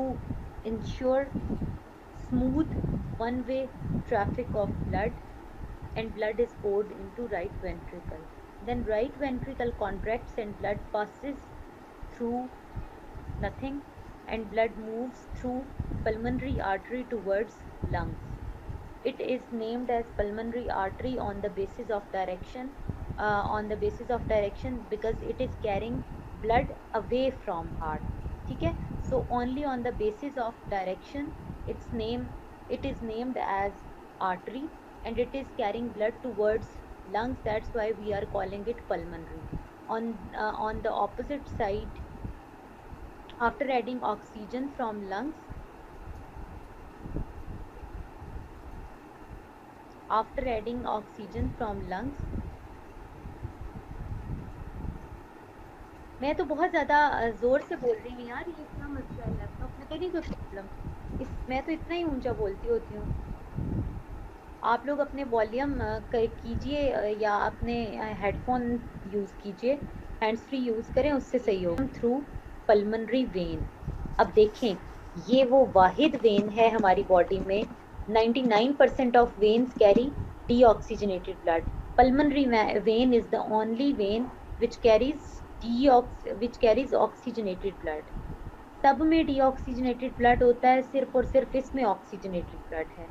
ensure smooth one-way traffic of blood, and blood is poured into right ventricle. Then right ventricle contracts and blood passes through nothing, and blood moves through pulmonary artery towards lungs. It is named as pulmonary artery on the basis of direction because it is carrying blood away from heart. ठीक है, so only on the basis of direction it is named as artery, and it is carrying blood towards lungs. That's why we are calling it pulmonary. On the opposite side, after adding oxygen from lungs, मैं तो बहुत ज़्यादा ज़ोर से बोल रही हूँ यार, ये इतना मसला है, लैपटॉप में तो नहीं कोई प्रॉब्लम, मैं तो इतना ही ऊंचा बोलती होती हूँ। आप लोग अपने वॉल्यूम कीजिए या अपने हेडफोन यूज़ कीजिए, हैंड्स फ्री यूज़ करें, उससे सही होगा। Through pulmonary when. अब देखें, ये वो वाहिद वेन है हमारी बॉडी में, 99% of veins carry deoxygenated blood. Pulmonary vein is the only vein which carries oxygenated blood. सब में deoxygenated blood होता है, सिर्फ और सिर्फ इसमें oxygenated blood है।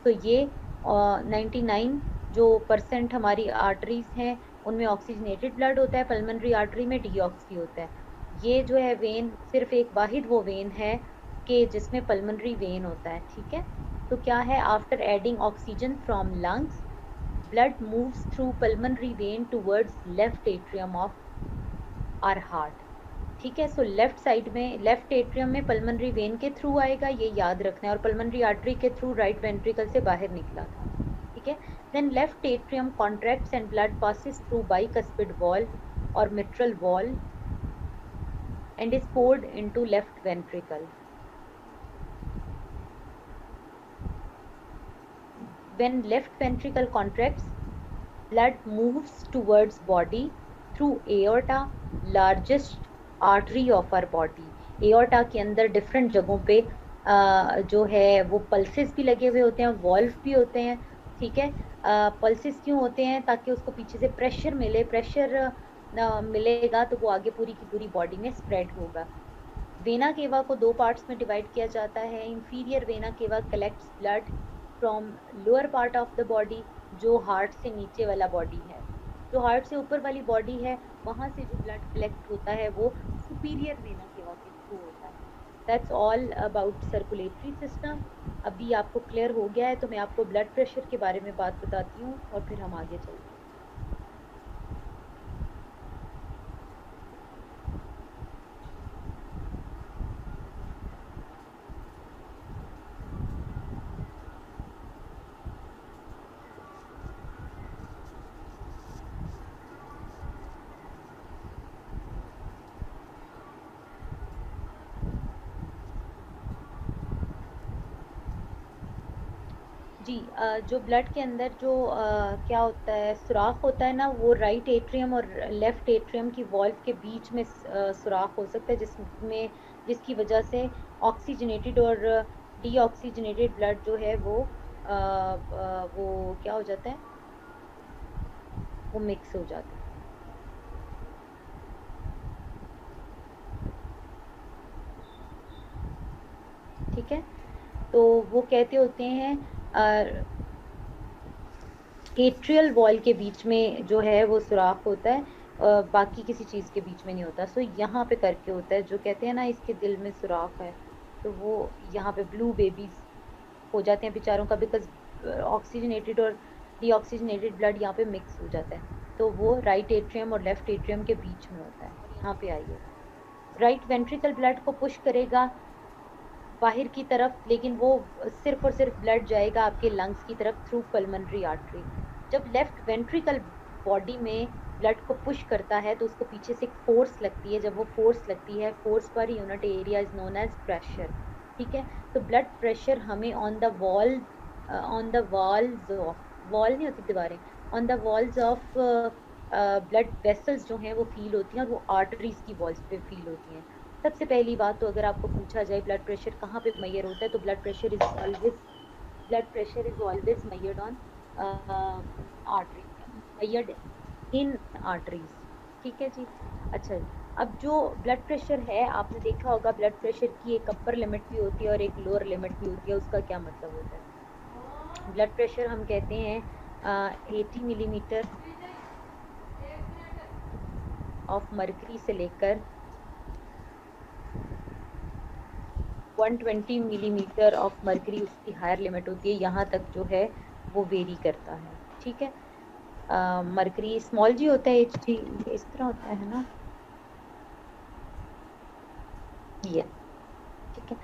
तो ये 99 जो % हमारी आर्टरीज हैं उनमें ऑक्सीजनेटेड ब्लड होता है, पल्मनरी आर्टरी में डीऑक्सी होता है। ये जो है वेन सिर्फ एक वाहिद वो वेन है कि जिसमें पल्मनरी वेन होता है। ठीक है, तो क्या है, after adding oxygen from lungs, blood moves through pulmonary vein towards left atrium of our heart. ठीक है, सो लेफ्ट साइड में, लेफ्ट एट्रियम में पल्मनरी वेन के थ्रू आएगा, ये याद रखना है, और पल्मनरी आर्टरी के थ्रू राइट वेंट्रिकल से बाहर निकला था। ठीक है, then left atrium contracts and blood passes through bicuspid valve और mitral valve and is poured into left ventricle. When left ventricle contracts, blood moves towards body through aorta, largest artery of our body. Aorta के अंदर different जगहों पे जो है वो pulses भी लगे हुए होते हैं, वॉल्व भी होते हैं, ठीक है। पल्सेस क्यों होते हैं? ताकि उसको पीछे से प्रेशर मिले, प्रेशर मिलेगा तो वो आगे पूरी की पूरी बॉडी में स्प्रेड होगा। वेना केवा को दो पार्ट्स में डिवाइड किया जाता है। Inferior vena cava collects blood from lower part of the body, जो हार्ट से नीचे वाला बॉडी है। जो हार्ट से ऊपर वाली बॉडी है, वहां से जो ब्लड कलेक्ट होता है वो सुपीरियर वेना केवा के थ्रू होता है। That's all about circulatory system. अभी आपको क्लियर हो गया है तो मैं आपको ब्लड प्रेशर के बारे में बात बताती हूँ और फिर हम आगे चलते हैं। जी, जो ब्लड के अंदर जो क्या होता है, सुराख होता है ना, वो राइट एट्रियम और लेफ्ट एट्रियम की वॉल्व के बीच में सुराख हो सकता है, जिसकी वजह से ऑक्सीजनेटेड और डीऑक्सीजनेटेड ब्लड जो है वो क्या हो जाता है, वो मिक्स हो जाता है। ठीक है, तो वो कहते होते हैं एट्रियल वॉल के बीच में जो है वो सुराख होता है, बाकी किसी चीज के बीच में नहीं होता। सो यहाँ पे करके होता है, जो कहते हैं ना इसके दिल में सुराख है, तो वो यहाँ पे ब्लू बेबीज हो जाते हैं बेचारों का, बिकॉज ऑक्सीजनेटेड और डीऑक्सीजनेटेड ब्लड यहाँ पे मिक्स हो जाता है। तो वो राइट एट्रियम और लेफ्ट एट्रियम के बीच में होता है। यहाँ पे आइए, राइट वेंट्रिकल ब्लड को पुश करेगा बाहर की तरफ, लेकिन वो सिर्फ और सिर्फ ब्लड जाएगा आपके लंग्स की तरफ थ्रू पल्मोनरी आर्टरी। जब लेफ्ट वेंट्रिकल बॉडी में ब्लड को पुश करता है तो उसको पीछे से फोर्स लगती है। जब वो फोर्स लगती है, force per unit area is known as pressure. ठीक है, तो ब्लड प्रेशर हमें on the walls of, wall नहीं होती दीवारें, on the walls of blood vessels जो हैं वो फील होती हैं, और वो आर्टरीज की वॉल्स पे फील होती हैं। सबसे पहली बात तो अगर आपको पूछा जाए ब्लड प्रेशर कहाँ पे मेजर होता है, तो blood pressure is always measured on artery, measured in arteries. ठीक है जी। अच्छा, अब जो ब्लड प्रेशर है, आपने देखा होगा ब्लड प्रेशर की एक अपर लिमिट भी होती है और एक लोअर लिमिट भी होती है। उसका क्या मतलब होता है? ब्लड प्रेशर हम कहते हैं 80 मिलीमीटर ऑफ मर्करी से लेकर 120 मिलीमीटर ऑफ मर्करी उसकी हायर लिमिट होती है, यहाँ तक जो है वो वेरी करता है। ठीक है, मर्करी स्मॉल जी होता है, HG इस तरह होता है ना, ये। ठीक है,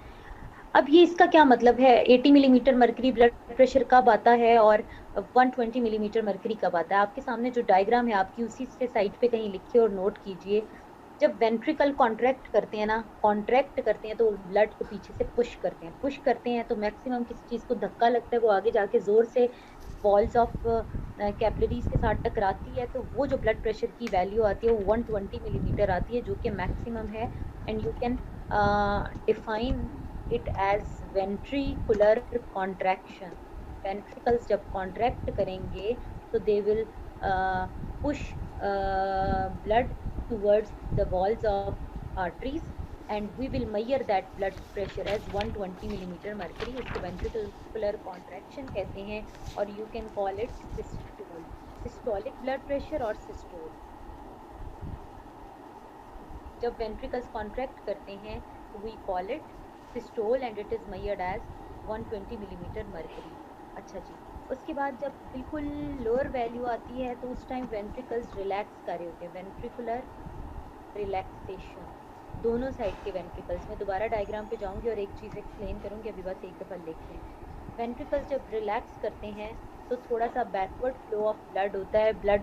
अब ये इसका क्या मतलब है? 80 मिलीमीटर मर्करी ब्लड प्रेशर कब आता है और 120 मिलीमीटर मर्करी कब आता है? आपके सामने जो डायग्राम है आपकी, उसी से साइड पे कहीं लिखिए और नोट कीजिए। जब वेंट्रिकल कॉन्ट्रैक्ट करते हैं ना, कॉन्ट्रैक्ट करते हैं तो ब्लड को पीछे से पुश करते हैं तो मैक्सिमम किसी चीज को धक्का लगता है, वो आगे जाके जोर से वॉल्स ऑफ कैपिलरीज के साथ टकराती है, तो वो जो ब्लड प्रेशर की वैल्यू आती है वो 120 मिलीमीटर आती है, जो कि मैक्सिमम है। And you can define it as ventricular contraction. Ventricles जब कॉन्ट्रैक्ट करेंगे तो they will push blood towards the walls of arteries, and we will measure that blood pressure as 120 millimeter mercury। इसको ventricular contraction कहते हैं, और you can call it systole, systolic blood pressure और systole। जब ventricles contract करते हैं we call it systole and it is measured as 120 millimeter mercury। अच्छा जी, उसके बाद जब बिल्कुल लोअर वैल्यू आती है तो उस टाइम वेंट्रिकल्स रिलैक्स कर रहे होते हैं, वेंट्रिकुलर रिलैक्सेशन, दोनों साइड के वेंट्रिकल्स। मैं दोबारा डायग्राम पे जाऊंगी और एक चीज़ एक्सप्लेन करूंगी, अभी बस एक दफ़ा लिख लें। वेंट्रिकल्स जब रिलैक्स करते हैं तो थोड़ा सा बैकवर्ड फ्लो ऑफ ब्लड होता है, ब्लड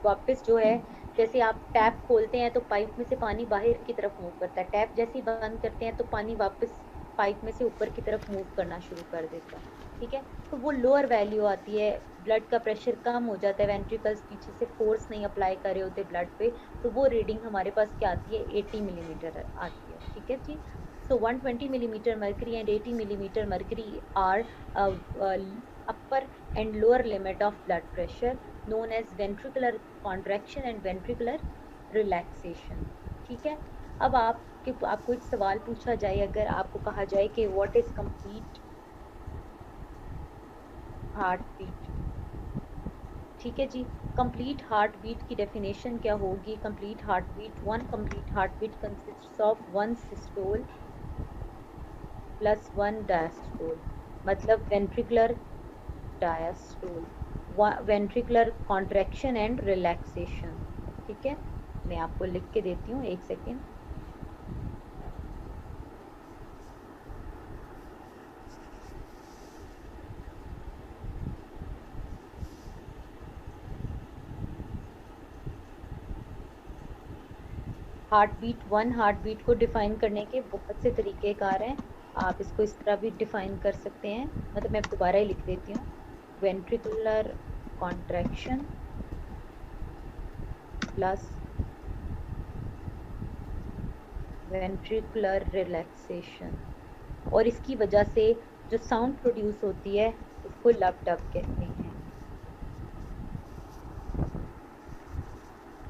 वापस जो है, जैसे आप टैप खोलते हैं तो पाइप में से पानी बाहर की तरफ मूव करता है, टैप जैसे ही बंद करते हैं तो पानी वापस स्पाइक में से ऊपर की तरफ मूव करना शुरू कर देता है, ठीक है। तो वो लोअर वैल्यू आती है, ब्लड का प्रेशर कम हो जाता है, वेंट्रिकल्स पीछे से फोर्स नहीं अप्लाई कर रहे होते ब्लड पे, तो वो रीडिंग हमारे पास क्या आती है, 80 मिलीमीटर आती है, ठीक है जी। So 120 millimeter mercury and 80 millimeter mercury are upper and lower limit of blood pressure, known as ventricular contraction and ventricular relaxation, ठीक है। अब आपको एक सवाल पूछा जाए, अगर आपको कहा जाए कि what is complete heart beat, ठीक है जी। कंप्लीट हार्ट बीट की डेफिनेशन क्या होगी, complete heart beat, one complete heart beat consists of one systole plus one diastole, मतलब ventricular diastole, ventricular contraction and relaxation, ठीक है। मैं आपको लिख के देती हूँ, एक second. Heart beat, one heart beat को डिफाइन करने के बहुत से तरीकेकार हैं, आप इसको इस तरह भी डिफाइन कर सकते हैं, मतलब मैं दोबारा ही लिख देती हूँ, ventricular contraction plus ventricular relaxation, और इसकी वजह से जो साउंड प्रोड्यूस होती है उसको लब डब कहते हैं।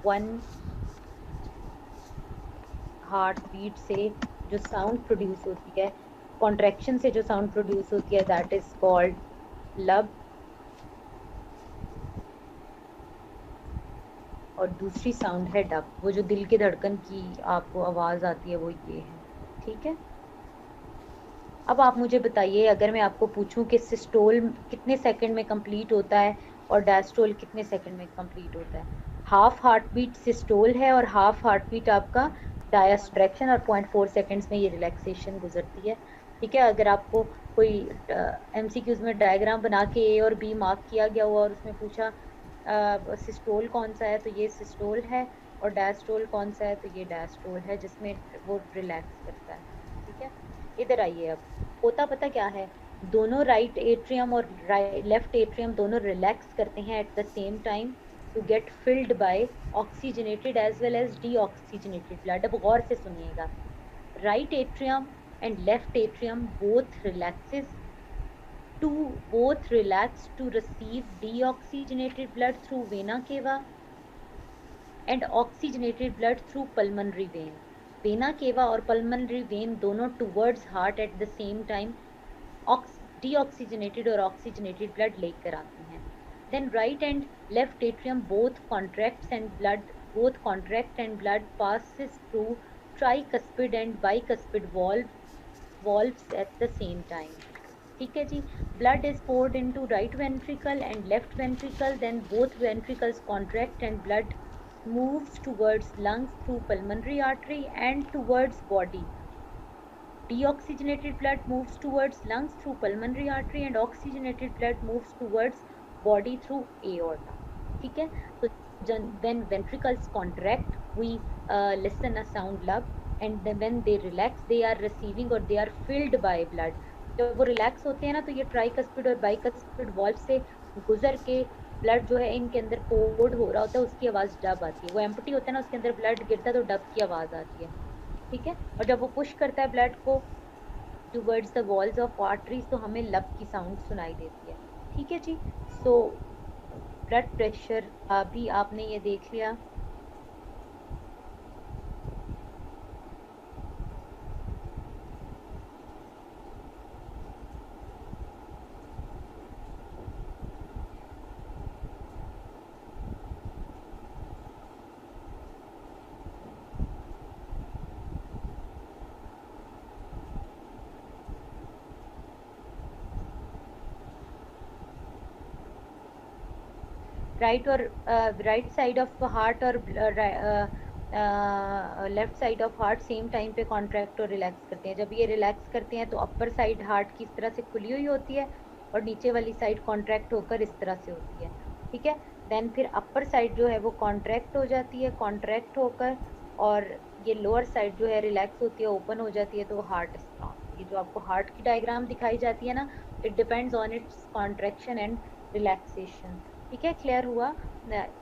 वन हार्ट बीट से जो साउंड प्रोड्यूस होती है, कॉन्ट्रैक्शन से जो साउंड प्रोड्यूस होती है, दैट इज कॉल्ड लब, और दूसरी साउंड है डब, वो जो दिल के धड़कन की आपको आवाज आती है वो ये है, ठीक है। अब आप मुझे बताइए, अगर मैं आपको पूछूं कि सिस्टोल कितने सेकंड में कंप्लीट होता है और डायस्टोल कितने सेकंड में कंप्लीट होता है, हाफ हार्ट बीट सिस्टोल है और हाफ हार्ट बीट आपका डायस्ट्रैक्शन, और 0.4 सेकंड्स में ये रिलैक्सेशन गुजरती है, ठीक है। अगर आपको कोई एमसीक्यूज में डायग्राम बना के ए और बी मार्क किया गया हुआ और उसमें पूछा सिस्टोल कौन सा है, तो ये सिस्टोल है, और डायस्टोल कौन सा है, तो ये डायस्टोल है, जिसमें वो रिलैक्स करता है, ठीक है। इधर आइए, अब होता पता क्या है, दोनों राइट एट्रियम और लेफ्ट एट्रियम दोनों रिलैक्स करते हैं at the same time to get filled by oxygenated as well as deoxygenated blood. अब गौर से सुनिएगा, right atrium and left atrium both relax to receive deoxygenated blood through vena cava and oxygenated blood through pulmonary vein. Vena cava और pulmonary vein दोनों towards heart at the same time deoxygenated और oxygenated blood लेकर आते हैं। Then right and left atrium both contract and blood passes through tricuspid and bicuspid valves at the same time, ठीक है जी। blood is poured into right ventricle and left ventricle, then both ventricles contract and blood moves towards lungs through pulmonary artery and towards body. Deoxygenated blood moves towards lungs through pulmonary artery and oxygenated blood moves towards body through aorta, ठीक है। तो when ventricles contract, we listen a sound lub, and then when they relax, they are receiving or they are filled by blood. जब वो relax होते हैं ना, तो ये ट्राइकस्पिड और बाइकस्पिड वॉल्व से गुजर के ब्लड जो है इनके अंदर पोर्ड हो रहा होता है, उसकी आवाज डब आती है। वो एम्प्टी होता है ना, उसके अंदर ब्लड गिरता है तो डब की आवाज आती है, ठीक है। और जब वो पुश करता है ब्लड को towards the walls of arteries, तो हमें लब की साउंड सुनाई देती है, ठीक है जी। सो ब्लड प्रेशर भी आपने ये देख लिया। राइट और राइट साइड ऑफ हार्ट और left side of heart same time पे कॉन्ट्रैक्ट और रिलैक्स करते हैं। जब ये रिलैक्स करते हैं तो अपर साइड हार्ट की इस तरह से खुली हुई होती है और नीचे वाली साइड कॉन्ट्रैक्ट होकर इस तरह से होती है, ठीक है। देन फिर अपर साइड जो है वो कॉन्ट्रैक्ट हो जाती है, कॉन्ट्रैक्ट होकर, और ये लोअर साइड जो है रिलैक्स होती है, ओपन हो जाती है, तो हार्ट स्ट्रॉन्ग ये जो आपको हार्ट की डायग्राम दिखाई जाती है ना, it depends on it's contraction and relaxation. ठीक है, क्लियर हुआ?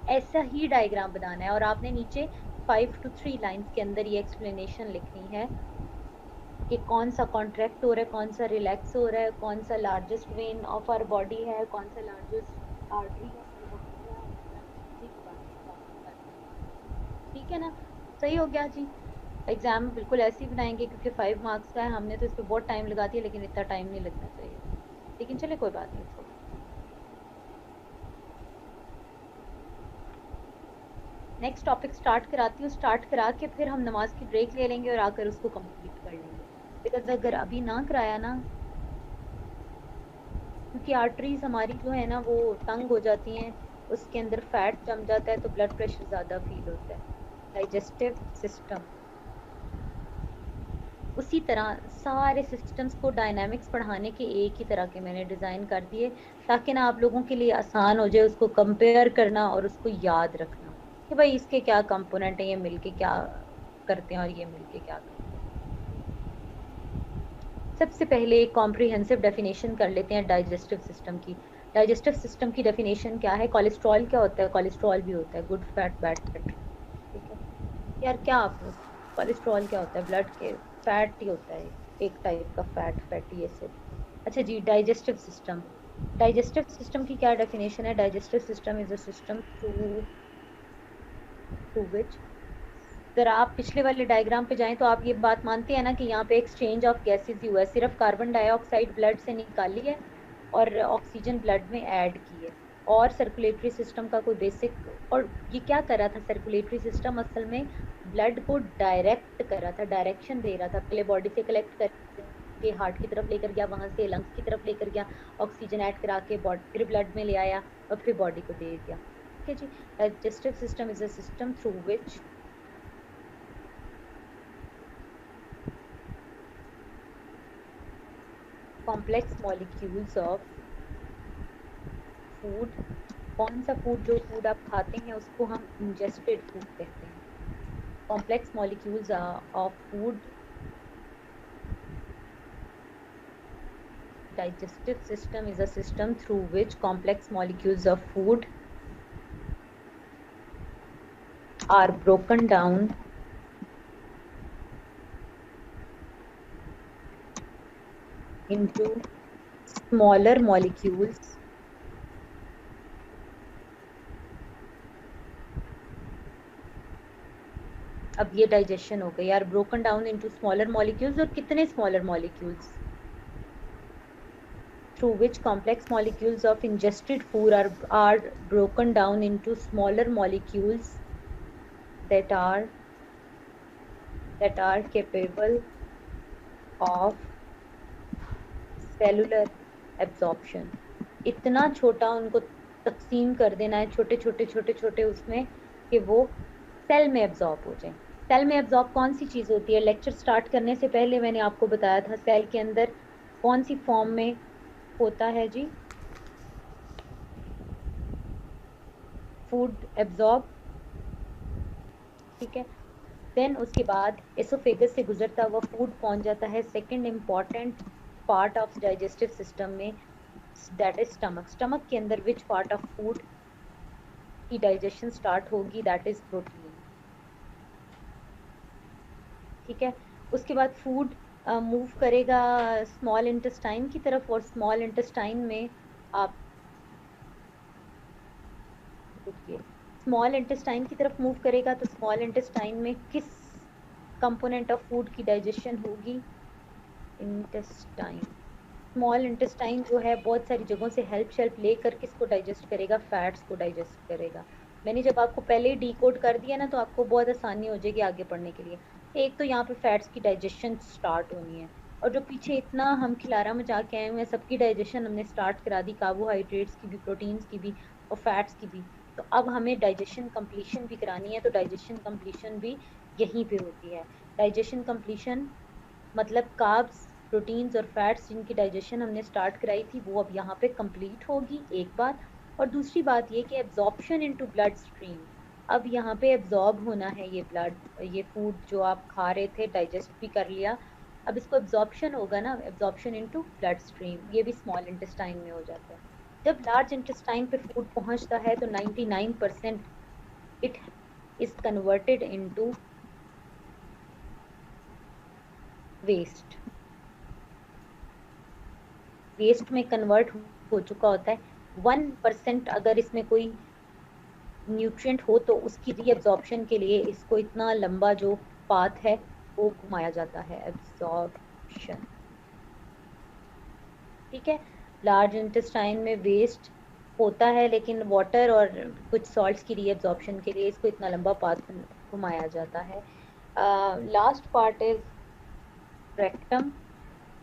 ऐसा ही डायग्राम बनाना है और आपने नीचे 5 to 3 लाइंस के अंदर ये एक्सप्लेनेशन लिखनी है कि कौन सा कॉन्ट्रैक्ट हो रहा है, कौन सा रिलैक्स हो रहा है, कौन सा largest vein of our body है, कौन सा लार्जेस्ट आर्टरी है। ठीक है ना, सही हो गया जी। एग्जाम बिल्कुल ऐसे ही बनाएंगे क्योंकि 5 मार्क्स का है, हमने तो इस पर बहुत टाइम लगा दिया, लेकिन इतना टाइम नहीं लगना चाहिए। लेकिन चले कोई बात नहीं, छोड़ो। नेक्स्ट टॉपिक स्टार्ट कराती हूँ, स्टार्ट करा के फिर हम नमाज की ब्रेक ले लेंगे और आकर उसको कंप्लीट कर लेंगे। बिकॉज अगर अभी ना कराया ना, क्योंकि आर्टरीज हमारी जो है ना वो तंग हो जाती हैं, उसके अंदर फैट जम जाता है तो ब्लड प्रेशर ज़्यादा फील होता है। डाइजेस्टिव सिस्टम, उसी तरह सारे सिस्टम्स को डायनामिक्स पढ़ाने के एक ही तरह के मैंने डिज़ाइन कर दिए, ताकि ना आप लोगों के लिए आसान हो जाए उसको कंपेयर करना और उसको याद रखना कि भाई इसके क्या कंपोनेंट हैं, ये मिलके क्या करते हैं और ये मिलके क्या करते हैं। सबसे पहले एक कॉम्प्रिहेंसिव डेफिनेशन कर लेते हैं डाइजेस्टिव सिस्टम की। डाइजेस्टिव सिस्टम की डेफिनेशन क्या है? कोलेस्ट्रॉल क्या होता है? कोलेस्ट्रॉल भी होता है गुड फैट बैड फैट। ठीक है यार, क्या आपने, कोलेस्ट्रॉल क्या होता है? ब्लड के फैट ही होता है, एक टाइप का फैट, फैटी एसिड। अच्छा जी, डाइजेस्टिव सिस्टम। डाइजेस्टिव सिस्टम की क्या डेफिनेशन है? Digestive system is a system through through which, अगर आप पिछले वाले डायग्राम पे जाएं तो आप ये बात मानते हैं ना कि यहाँ पे एक्सचेंज ऑफ गैसेस ही हुआ है, सिर्फ कार्बन डाइऑक्साइड ब्लड से निकाली है और ऑक्सीजन ब्लड में ऐड की है, और सर्कुलेटरी सिस्टम का कोई बेसिक, और ये क्या कर रहा था सर्कुलेटरी सिस्टम? असल में ब्लड को डायरेक्ट कर रहा था, डायरेक्शन दे रहा था। पहले बॉडी से कलेक्ट करके हार्ट की तरफ लेकर गया, वहां से लंग्स की तरफ लेकर गया, ऑक्सीजन ऐड करा के बॉडी फिर ब्लड में ले आया और फिर बॉडी को दे दिया। ठीक है जी, digestive system is a system through which complex molecules of food, कौन सा फूड, जो फूड आप खाते हैं उसको हम इंजेस्टेड फूड कहते हैं। Complex molecules of food, digestive system is a system through which complex molecules of food are broken down into smaller molecules अब ये डाइजेशन हो गई यार, broken down into smaller molecules, और कितने smaller molecules? through which complex molecules of ingested food are broken down into smaller molecules that are capable of cellular absorption। इतना छोटा उनको तकसीम कर देना है, छोटे छोटे छोटे छोटे उसमें, कि वो सेल में एब्जॉर्ब हो जाए। सेल में एब्जॉर्ब कौन सी चीज होती है? लेक्चर स्टार्ट करने से पहले मैंने आपको बताया था सेल के अंदर कौन सी फॉर्म में होता है जी फूड एब्जॉर्ब। ठीक है, देन उसके बाद एसोफेगस से गुजरता हुआ फूड पहुंच जाता है second important part of digestive system में, दैट इज स्टमक। स्टमक के अंदर विच पार्ट ऑफ फूड की डाइजेशन स्टार्ट होगी? That is protein. ठीक है, उसके बाद फूड मूव करेगा स्मॉल इंटेस्टाइन की तरफ, और स्मॉल इंटेस्टाइन में आप देखिए, स्मॉल इंटेस्टाइन की तरफ मूव करेगा तो स्मॉल इंटेस्टाइन में किस कंपोनेंट ऑफ फूड की डाइजेशन होगी? इंटेस्टाइन। स्मॉल इंटेस्टाइन जो है बहुत सारी जगहों से हेल्प लेकर किसको डाइजेस्ट करेगा? फैट्स को डाइजेस्ट करेगा। मैंने जब आपको पहले ही डिकोड कर दिया ना तो आपको बहुत आसानी हो जाएगी आगे पढ़ने के लिए। एक तो यहाँ पे फैट्स की डाइजेशन स्टार्ट होनी है, और जो पीछे इतना हम खिलारा मचा के आए हुए हैं सबकी डाइजेशन हमने स्टार्ट करा दी, कार्बोहाइड्रेट्स की भी, प्रोटीन्स की भी और फैट्स की भी। तो अब हमें डाइजेशन कंप्लीशन भी करानी है, तो डाइजेशन कंप्लीशन भी यहीं पे होती है। डाइजेशन कंप्लीशन मतलब कार्ब्स, प्रोटीन्स और फैट्स जिनकी डाइजेशन हमने स्टार्ट कराई थी वो अब यहाँ पे कंप्लीट होगी, एक बात। और दूसरी बात ये कि एब्जॉर्प्शन इनटू ब्लड स्ट्रीम, अब यहाँ पे एब्जॉर्ब होना है ये ब्लड, ये फूड जो आप खा रहे थे डाइजेस्ट भी कर लिया, अब इसको एब्जॉर्प्शन होगा ना, एब्जॉर्प्शन इनटू ब्लड स्ट्रीम, ये भी स्मॉल इंटेस्टाइन में हो जाता है। जब लार्ज इंटेस्टाइन पे फूड पहुंचता है तो 99% it is converted into waste, waste में कन्वर्ट हो चुका होता है। 1% अगर इसमें कोई न्यूट्रिएंट हो तो उसकी रीअब्जॉर्प्शन के लिए इसको इतना लंबा जो पाथ है वो घुमाया जाता है, एब्जॉर्प्शन। ठीक है, लार्ज इंटेस्टाइन में वेस्ट होता है लेकिन वाटर और कुछ सॉल्ट्स की रीअब्जॉर्प्शन के लिए इसको इतना लंबा पाथ घुमाया जाता है। Last part is rectum.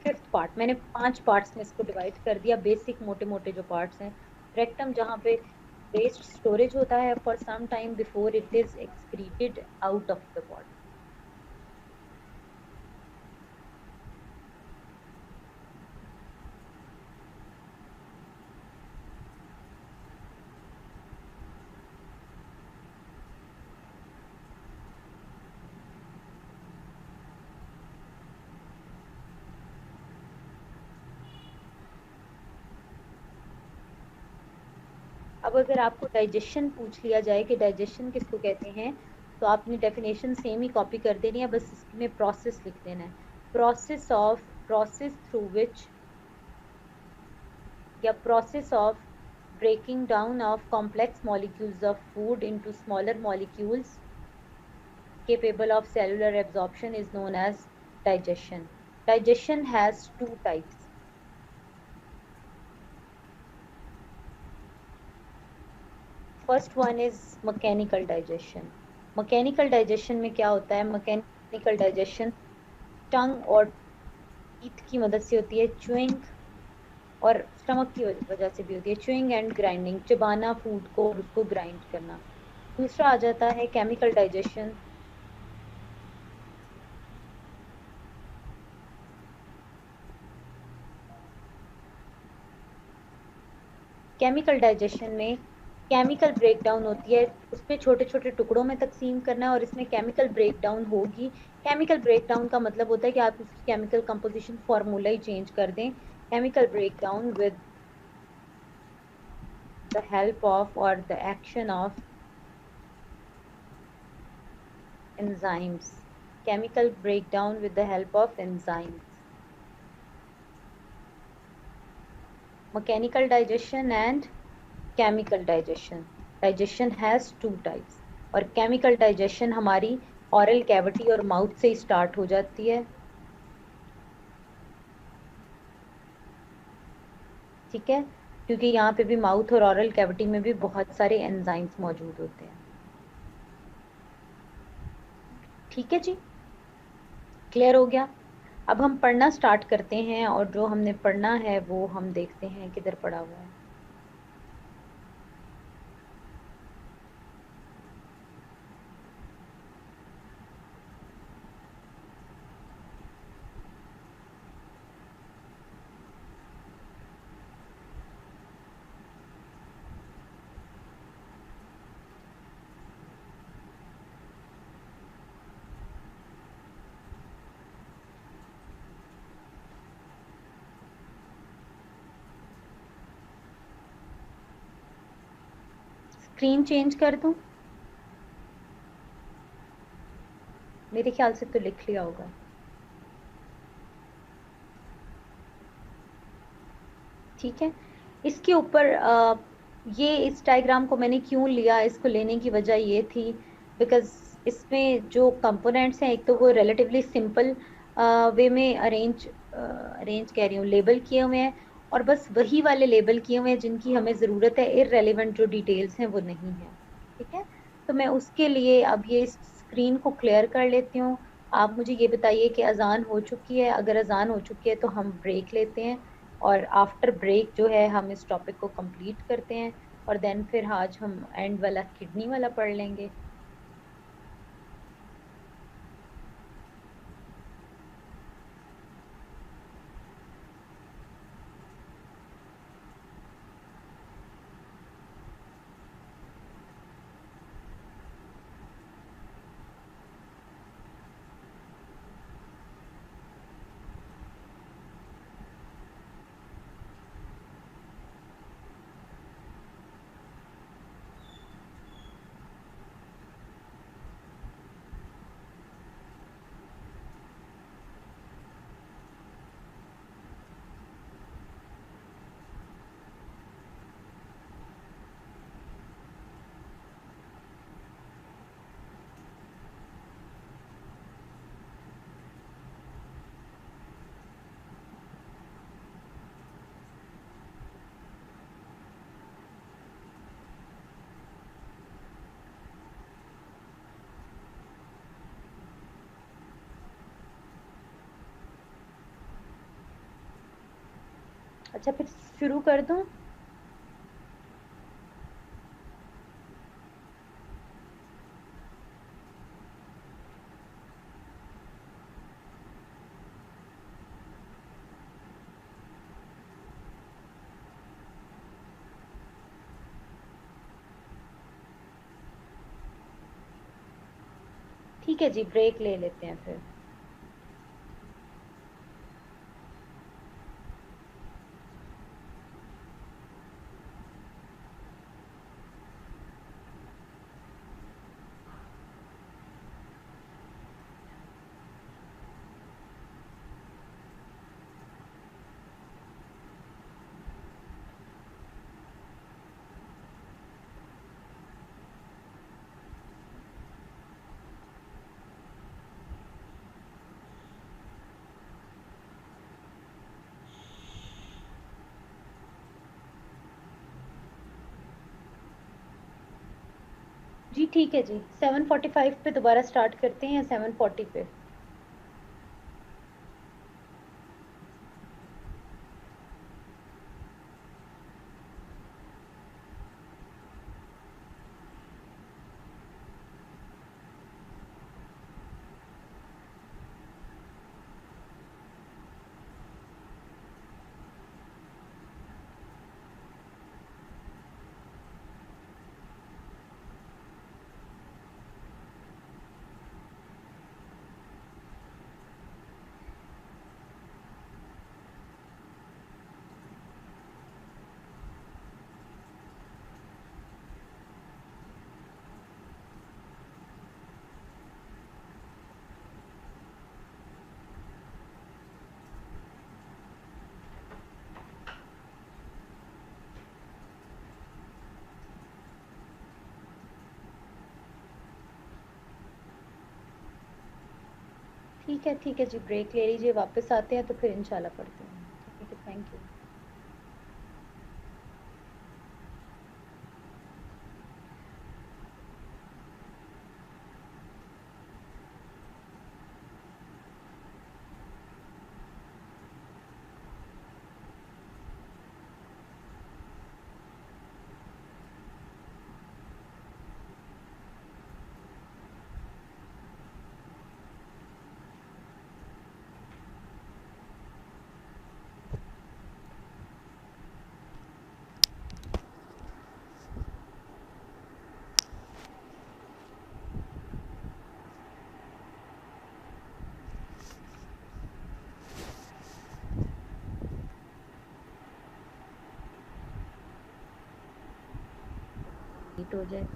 Fifth part, मैंने 5 पार्ट्स में इसको डिवाइड कर दिया, बेसिक मोटे मोटे जो पार्ट्स हैं। रेक्टम जहाँ पे वेस्ट स्टोरेज होता है for some time before it is excreted out of the body. अब अगर आपको डाइजेशन पूछ लिया जाए कि डाइजेशन किसको कहते हैं, तो आपने डेफिनेशन सेम ही कॉपी कर देनी है, बस इसमें प्रोसेस लिख देना है। प्रोसेस थ्रू विच, या process of breaking down of complex molecules of food into smaller molecules capable of cellular absorption is known as digestion. Digestion has two types. First one is mechanical digestion. Mechanical digestion में क्या होता है? Mechanical digestion टंग और teeth की मदद से होती है, च्यूइंग और स्टमक की वजह से भी होती है, च्यूइंग एंड ग्राइंडिंग, चबाना फूड को और उसको ग्राइंड करना। दूसरा आ जाता है केमिकल डाइजेशन। केमिकल डाइजेशन में केमिकल ब्रेकडाउन होती है, उसमें छोटे छोटे टुकड़ों में तकसीम करना है और इसमें केमिकल ब्रेकडाउन होगी। केमिकल ब्रेकडाउन का मतलब होता है कि आप उसकी केमिकल कंपोजिशन फार्मूला ही चेंज कर दें। Chemical breakdown with the help of और the action of enzymes. Chemical breakdown with the help of enzymes. Mechanical digestion and chemical digestion. Digestion has two types. और chemical digestion हमारी oral cavity और mouth से start हो जाती है। ठीक है, क्योंकि यहाँ पे भी माउथ और oral cavity में भी बहुत सारे एंजाइम्स मौजूद होते हैं। ठीक है जी, क्लियर हो गया। अब हम पढ़ना स्टार्ट करते हैं और जो हमने पढ़ना है वो हम देखते हैं किधर पढ़ा हुआ है। स्क्रीन चेंज कर दूं? मेरे ख्याल से तो लिख लिया होगा। ठीक है, इसके ऊपर ये इस डायग्राम को मैंने क्यों लिया, इसको लेने की वजह ये थी बिकॉज इसमें जो कंपोनेंट्स हैं एक तो वो रिलेटिवली सिंपल वे में अरेंज कह रही हूँ, लेबल किए हुए हैं, और बस वही वाले लेबल किए हुए हैं जिनकी हमें ज़रूरत है, इररेलेवेंट जो डिटेल्स हैं वो नहीं है। ठीक है, तो मैं उसके लिए अब ये स्क्रीन को क्लियर कर लेती हूँ। आप मुझे ये बताइए कि अजान हो चुकी है? अगर अजान हो चुकी है तो हम ब्रेक लेते हैं और आफ्टर ब्रेक जो है हम इस टॉपिक को कंप्लीट करते हैं, और देन फिर आज हम एंड वाला किडनी वाला पढ़ लेंगे। अच्छा फिर शुरू कर दूं? ठीक है जी, ब्रेक ले लेते हैं फिर। जी ठीक है जी, 7:45 पे दोबारा स्टार्ट करते हैं या 7:40 पे? ठीक है जी, ब्रेक ले लीजिए, वापस आते हैं तो फिर इंशाल्लाह पढ़ते हैं। ठीक है, थैंक यू। हीट हो जाए।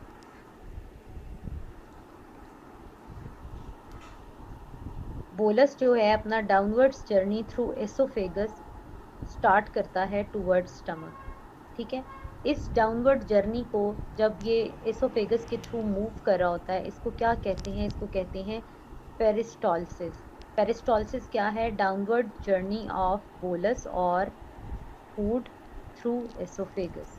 बोलस जो है अपना downwards journey through oesophagus start करता है टूवर्ड्स स्टमक। ठीक है, इस डाउनवर्ड जर्नी को जब ये एसोफेगस के थ्रू मूव कर रहा होता है, इसको क्या कहते हैं? इसको कहते हैं पेरिस्टॉल्सिस। पेरिस्टॉल्सिस क्या है? डाउनवर्ड जर्नी ऑफ बोलस और फूड थ्रू एसोफेगस।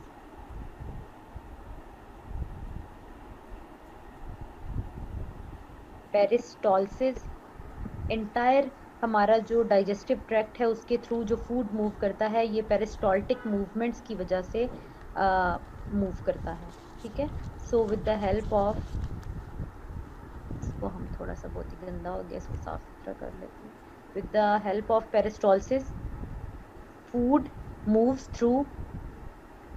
पेरिस्टॉल्सिस एंटायर हमारा जो डाइजेस्टिव ट्रैक्ट है उसके थ्रू जो फूड मूव करता है, ये पेरिस्टॉल्टिक मूवमेंट्स की वजह से मूव करता है। ठीक है, so with the help of, इसको हम थोड़ा सा बहुत ही गंदा हो गया, इसको साफ सुथरा कर लेते हैं। With the help of peristalsis food moves through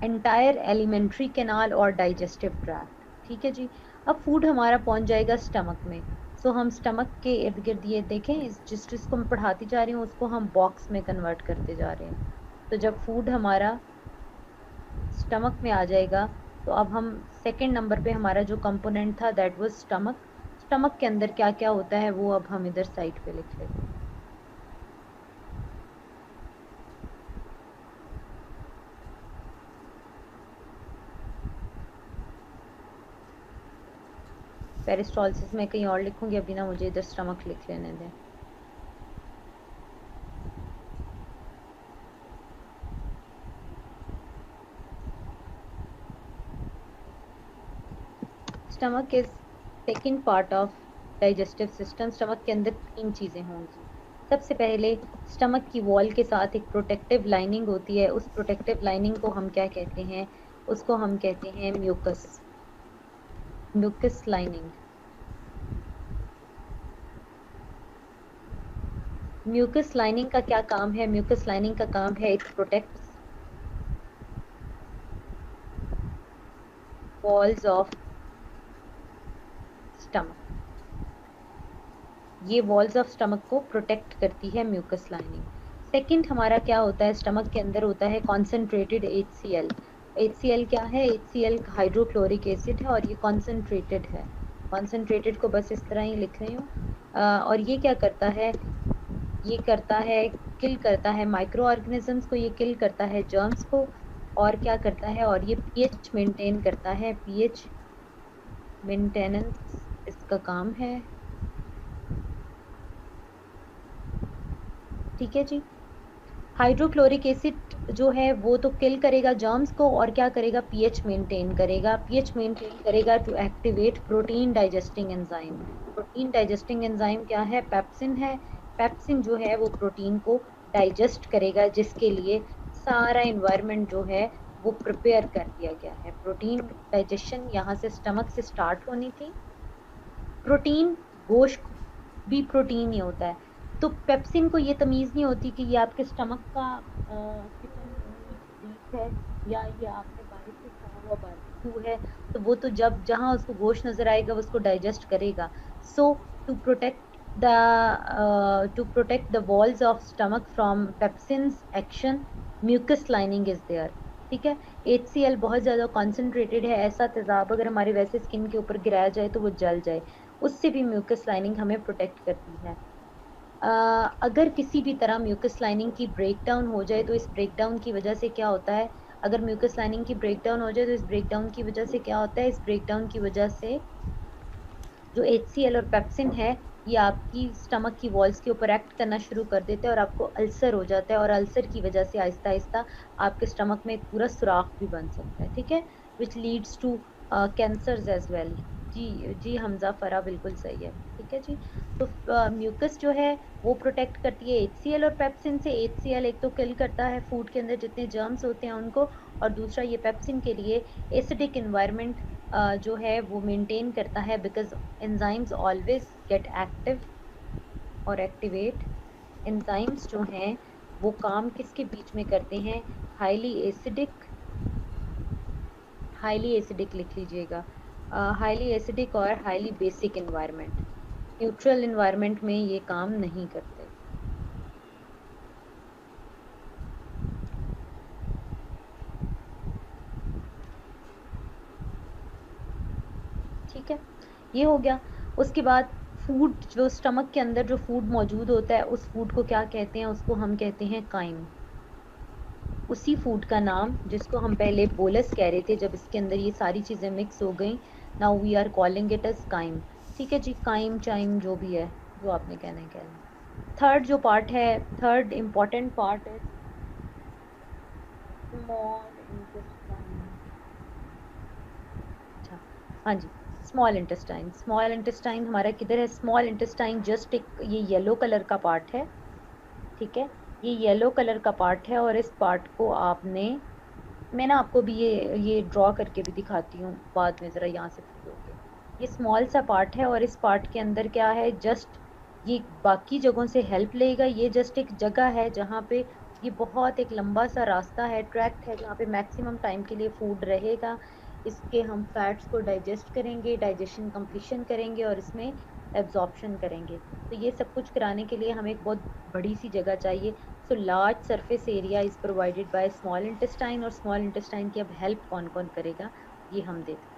entire alimentary canal और डाइजेस्टिव ट्रैक्ट। ठीक है जी, अब फूड हमारा पहुंच जाएगा स्टमक में। सो हम स्टमक के इर्द गिर्द ये देखें, जिस जिसको मैं पढ़ाती जा रही हूँ उसको हम बॉक्स में कन्वर्ट करते जा रहे हैं। तो जब फूड हमारा स्टमक में आ जाएगा, तो अब हम सेकंड नंबर पे हमारा जो कंपोनेंट था दैट वाज स्टमक। स्टमक के अंदर क्या क्या होता है वो अब हम इधर साइड पे लिख लेते हैं। पेरिस्टॉल्सिस में कहीं और लिखूंगी, अभी ना मुझे इधर स्टमक लिख लेने दें। Stomach is second part of digestive system. Stomach के अंदर तीन चीजें होंगी। सबसे पहले स्टमक की वॉल के साथ एक प्रोटेक्टिव लाइनिंग होती है, उस प्रोटेक्टिव लाइनिंग को हम क्या कहते हैं, उसको हम कहते हैं mucus, mucus lining. Mucus lining का क्या काम है, म्यूकस लाइनिंग का काम है it protects walls of stomach, ये वॉल्स ऑफ स्टमक को प्रोटेक्ट करती है म्यूकस लाइनिंग। सेकंड हमारा क्या होता है, स्टमक के अंदर होता है कॉन्सेंट्रेटेड HCl। HCl क्या है, HCl हाइड्रोक्लोरिक एसिड है और ये कॉन्सेंट्रेटेड है। कॉन्सेंट्रेटेड को बस इस तरह ही लिख रही हूँ। और ये क्या करता है, ये करता है, किल करता है माइक्रो ऑर्गेनिजम्स को, ये किल करता है जर्म्स को, और क्या करता है, और ये पीएच मेंटेन करता है, पीएच मेंटेनेंस इसका काम है। ठीक है जी। हाइड्रोक्लोरिक एसिड जो है वो तो किल करेगा जर्म्स को, और क्या करेगा, पीएच मेंटेन करेगा, पीएच मेंटेन करेगा to activate protein digesting enzyme. Protein digesting enzyme क्या है, पेप्सिन है। पेप्सिन जो है वो प्रोटीन को डाइजेस्ट करेगा, जिसके लिए सारा इन्वायरमेंट जो है वो प्रिपेयर कर दिया गया है। प्रोटीन डाइजेशन यहाँ से स्टमक से स्टार्ट होनी थी। प्रोटीन, गोश्त भी प्रोटीन ही होता है। तो पेप्सिन को ये तमीज नहीं होती कि ये आपके स्टमक का किचन यूनिट डीप है या ये आपने बाहर से खाया हुआ बारबेक्यू है। तो वो तो जब जहां उसको गोश्त नजर आएगा वो उसको डाइजेस्ट करेगा। So to protect the to protect the walls of stomach from pepsin's action, mucus lining is there. ठीक है। HCl बहुत ज्यादा कॉन्सेंट्रेटेड है, ऐसा तेजाब अगर हमारे वैसे स्किन के ऊपर गिराया जाए तो वो जल जाए, उससे भी म्यूकस लाइनिंग हमें प्रोटेक्ट करती है। अगर किसी भी तरह म्यूकस लाइनिंग की ब्रेकडाउन हो जाए तो इस ब्रेकडाउन की वजह से क्या होता है, अगर म्यूकस लाइनिंग की ब्रेकडाउन हो जाए तो इस ब्रेकडाउन की वजह से क्या होता है, इस ब्रेकडाउन की वजह से जो HCl और पेप्सिन है ये आपकी स्टमक की वॉल्स के ऊपर एक्ट करना शुरू कर देते हैं और आपको अल्सर हो जाता है, और अल्सर की वजह से आहिस्ता आहिस्ता आपके स्टमक में एक पूरा सुराख भी बन सकता है। ठीक है, which leads to cancer as well. जी जी हमजा फरा बिल्कुल सही है। ठीक है जी। तो म्यूकस जो है वो प्रोटेक्ट करती है HCl और पेप्सिन से। HCl एक तो किल करता है फूड के अंदर जितने जर्म्स होते हैं उनको, और दूसरा ये पेप्सिन के लिए एसिडिक इन्वायरमेंट जो है वो मेंटेन करता है, because enzymes always get active और एक्टिवेट। एंजाइम्स जो हैं वो काम किसके बीच में करते हैं, हाईली एसिडिक, हाईली एसिडिक लिख लीजिएगा, हाईली एसिडिक और highly basic environment. Neutral environment में ये काम नहीं करते। ठीक है, ये हो गया। उसके बाद फूड, जो स्टमक के अंदर जो फूड मौजूद होता है उस फूड को क्या कहते हैं, उसको हम कहते हैं काइम। उसी फूड का नाम जिसको हम पहले बोलस कह रहे थे, जब इसके अंदर ये सारी चीजें मिक्स हो गई, now we are calling it as chyme. ठीक है जी, काइम चाइम जो भी है, जो आपने कहना है कह लें। थर्ड जो पार्ट है, थर्ड इम्पोर्टेंट पार्ट है स्मॉल इंटेस्टाइन। अच्छा, हाँ जी, स्मॉल इंटेस्टाइन। स्मॉल इंटेस्टाइन हमारा किधर है, स्मॉल इंटेस्टाइन जस्ट एक ये येलो कलर का पार्ट है। ठीक है, ये येलो कलर का पार्ट है, और इस पार्ट को आपने, मैं ना आपको भी ये ड्रॉ करके भी दिखाती हूँ बाद में, जरा यहाँ से फ्री होके। ये स्मॉल सा पार्ट है, और इस पार्ट के अंदर क्या है, जस्ट ये बाकी जगहों से हेल्प लेगा, ये जस्ट एक जगह है जहाँ पे, ये बहुत एक लंबा सा रास्ता है, ट्रैक्ट है, जहाँ पे मैक्सिमम टाइम के लिए फूड रहेगा। इसके हम फैट्स को डाइजेस्ट करेंगे, डाइजेशन कंप्लीशन करेंगे, और इसमें एब्जॉर्प्शन करेंगे। तो ये सब कुछ कराने के लिए हमें एक बहुत बड़ी सी जगह चाहिए। So large surface area is provided by small intestine, और स्मॉल इंटेस्टाइन की अब हेल्प कौन कौन करेगा ये हम देखते हैं।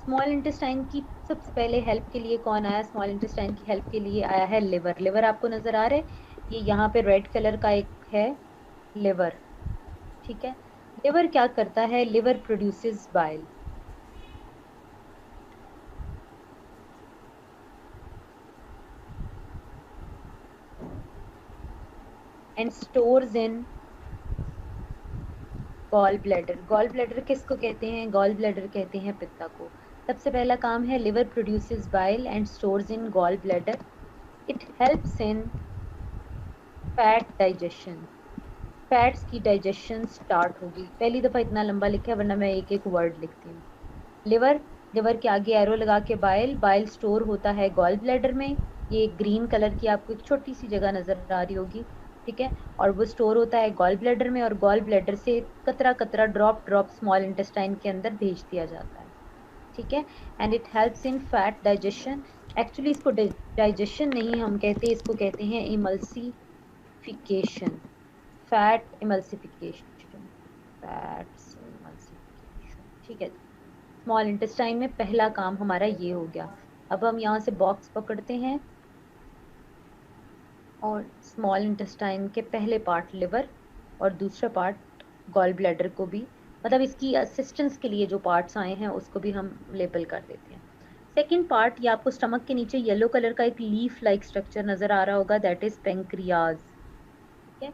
स्मॉल इंटेस्टाइन की सबसे पहले हेल्प के लिए कौन आया, स्मॉल इंटेस्टाइन की हेल्प के लिए आया है लिवर। लिवर आपको नजर आ रहा है, ये यहाँ पे रेड कलर का एक है लिवर। ठीक है, लिवर क्या करता है, liver produces bile. And stores in gall bladder. Gall bladder किसको कहते हैं? गॉल ब्लैडर कहते हैं पित्ता को। सबसे पहला काम है liver produces bile and stores in gall bladder. It helps in fat digestion. Fats की डाइजेशन स्टार्ट होगी। पहली दफा इतना लंबा लिखा है, वरना मैं एक एक वर्ड लिखती हूँ। लिवर, लिवर के आगे एरो लगा के बाइल, बाइल स्टोर होता है गॉल ब्लैडर में। ये ग्रीन कलर की आपको एक छोटी सी जगह नजर आ रही होगी, ठीक है। और वो स्टोर होता है गॉल ब्लैडर में, और गॉल ब्लैडर से कतरा कतरा ड्रॉप ड्रॉप स्मॉल इंटेस्टाइन के अंदर भेज दिया जाता है, ठीक है। And it helps in fat digestion. Actually इसको डाइजेशन नहीं हम कहते, इसको कहते हैं emulsification, fat emulsification, fats emulsification, ठीक है। स्मॉल इंटेस्टाइन में पहला काम हमारा ये हो गया। अब हम यहाँ से बॉक्स पकड़ते हैं और स्मॉल इंटेस्टाइन के पहले पार्ट लिवर और दूसरा पार्ट गॉल ब्लैडर को भी, मतलब इसकी असिस्टेंस के लिए जो पार्ट्स आए हैं उसको भी हम लेबल कर देते हैं। सेकेंड पार्ट, ये आपको स्टमक के नीचे येलो कलर का एक लीफ लाइक स्ट्रक्चर नजर आ रहा होगा, दैट इज पेंक्रियाज, ठीक है।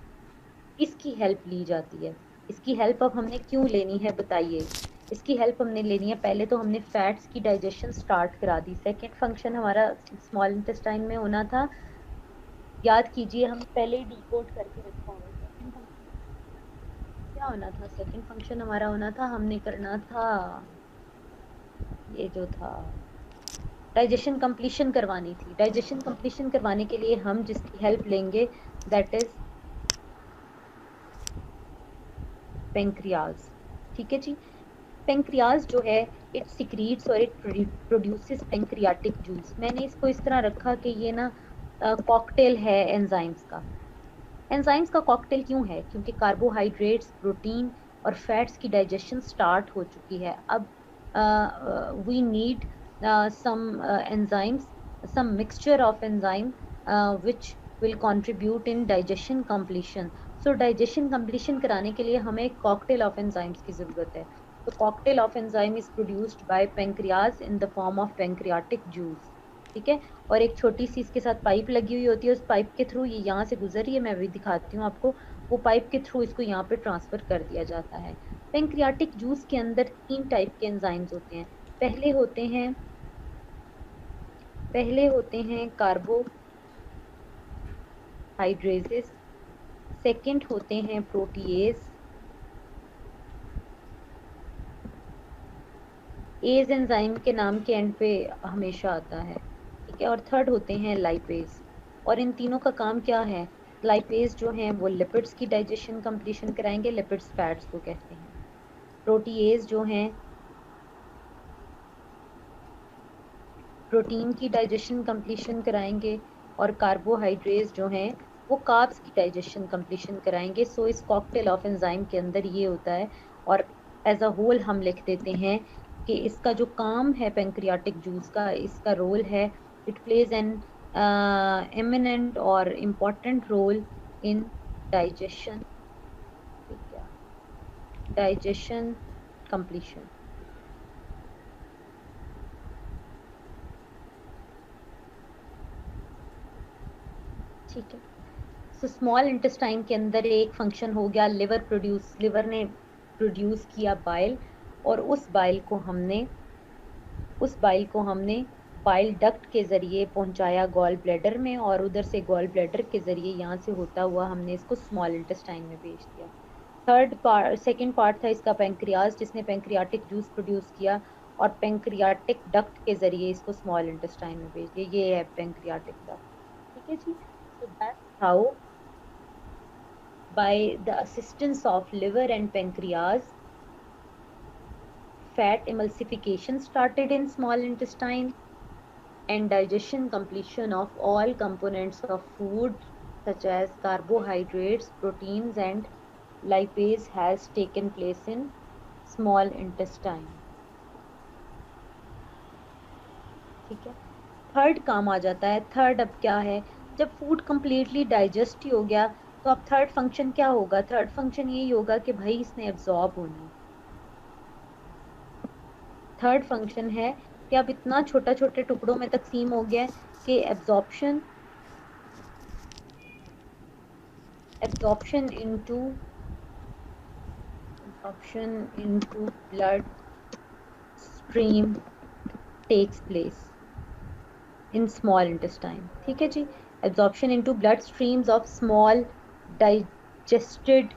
इसकी हेल्प ली जाती है। इसकी हेल्प अब हमने क्यों लेनी है बताइए? इसकी हेल्प हमने लेनी है, पहले तो हमने फैट्स की डाइजेशन स्टार्ट करा दी। सेकेंड फंक्शन हमारा स्मॉल इंटेस्टाइन में होना था, याद कीजिए हम पहले ही डिकोड करके रखा हुआ। सेकेंड फंक्शन क्या होना था? सेकेंड फंक्शन हमारा होना था, हमने करना था ये जो था डाइजेशन कंप्लीशन करवानी थी। डाइजेशन कंप्लीशन करवाने के लिए हम जिसकी हेल्प लेंगे दैट इज पेंक्रियाज, ठीक है जी। पेंक्रियाज जो है इट सिक्रीट्स और इट प्रोड्यूसेस पेंक्रियाटिक जूस। मैंने इसको इस तरह रखा कि ये ना कॉकटेल है एंजाइम्स का। एंजाइम्स का कॉकटेल क्यों है? क्योंकि कार्बोहाइड्रेट्स, प्रोटीन और फैट्स की डाइजेशन स्टार्ट हो चुकी है। अब we need some enzymes, some mixture of enzyme which will contribute in digestion completion. So digestion completion कराने के लिए हमें एक cocktail of enzymes की जरूरत है। तो cocktail of enzyme is produced by pancreas in the form of pancreatic juice, ठीक है। और एक छोटी सी इसके साथ पाइप लगी हुई होती है, उस पाइप के थ्रू ये यहाँ से गुजर रही है, मैं अभी दिखाती हूँ आपको। वो पाइप के थ्रू इसको यहाँ पे ट्रांसफर कर दिया जाता है। पेंक्रियाटिक जूस के अंदर 3 टाइप के एंजाइम्स होते हैं। पहले होते हैं कार्बोहाइड्रेजेस, सेकंड होते हैं प्रोटीएज, एज एंजाइम के नाम के एंड पे हमेशा आता है, ठीक है। और थर्ड होते हैं लाइपेज। और इन तीनों का काम क्या है? लाइपेज जो हैं वो लिपिड्स की डाइजेशन कंप्लीशन कराएंगे, लिपिड्स फैट्स को कहते हैं। प्रोटीएज जो हैं प्रोटीन की डाइजेशन कंप्लीशन कराएंगे, और कार्बोहाइड्रेट्स जो हैं वो कार्ब्स की डाइजेशन कंप्लीशन कराएंगे। सो इस कॉकटेल ऑफ एंजाइम के अंदर ये होता है। और एज अ होल हम लिख देते हैं कि इसका जो काम है पेंक्रियाटिक जूस का, इसका रोल है, इट प्लेज एन एमिनेंट और इम्पोर्टेंट रोल इन डाइजेशन, ठीक है, डाइजेशन कंप्लीशन, ठीक है। सो स्मॉल इंटेस्टाइन के अंदर एक फंक्शन हो गया, लिवर ने प्रोड्यूस किया बाइल, और उस बाइल को हमने बाइल डक्ट के जरिए पहुंचाया गॉल ब्लैडर में, और उधर से गॉल ब्लैडर के जरिए यहाँ से होता हुआ हमने इसको स्मॉल इंटेस्टाइन में भेज दिया। सेकेंड पार्ट था इसका पेंक्रियाज, जिसने पेंक्रियाटिक जूस प्रोड्यूस किया, और पेंक्रियाटिक डक्ट के जरिए इसको स्मॉल इंटेस्टाइन में भेज दिया। ये है पेंक्रियाटिक डक्ट, ठीक है जी। So that's how by the assistance of liver and pancreas, fat emulsification started in small intestine and digestion completion of all components of food such as carbohydrates, proteins and lipase has taken place in small intestine, ठीक है। Third काम आ जाता है। Third अब क्या है? जब food completely digest ही हो गया तो अब थर्ड फंक्शन क्या होगा? थर्ड फंक्शन यही होगा कि भाई इसने एब्जॉर्ब होना है। थर्ड फंक्शन है कि अब इतना छोटा छोटे टुकड़ों में तकसीम हो गया है कि absorption absorption into blood stream takes place in small intestine. ठीक है जी, absorption into blood streams of small digested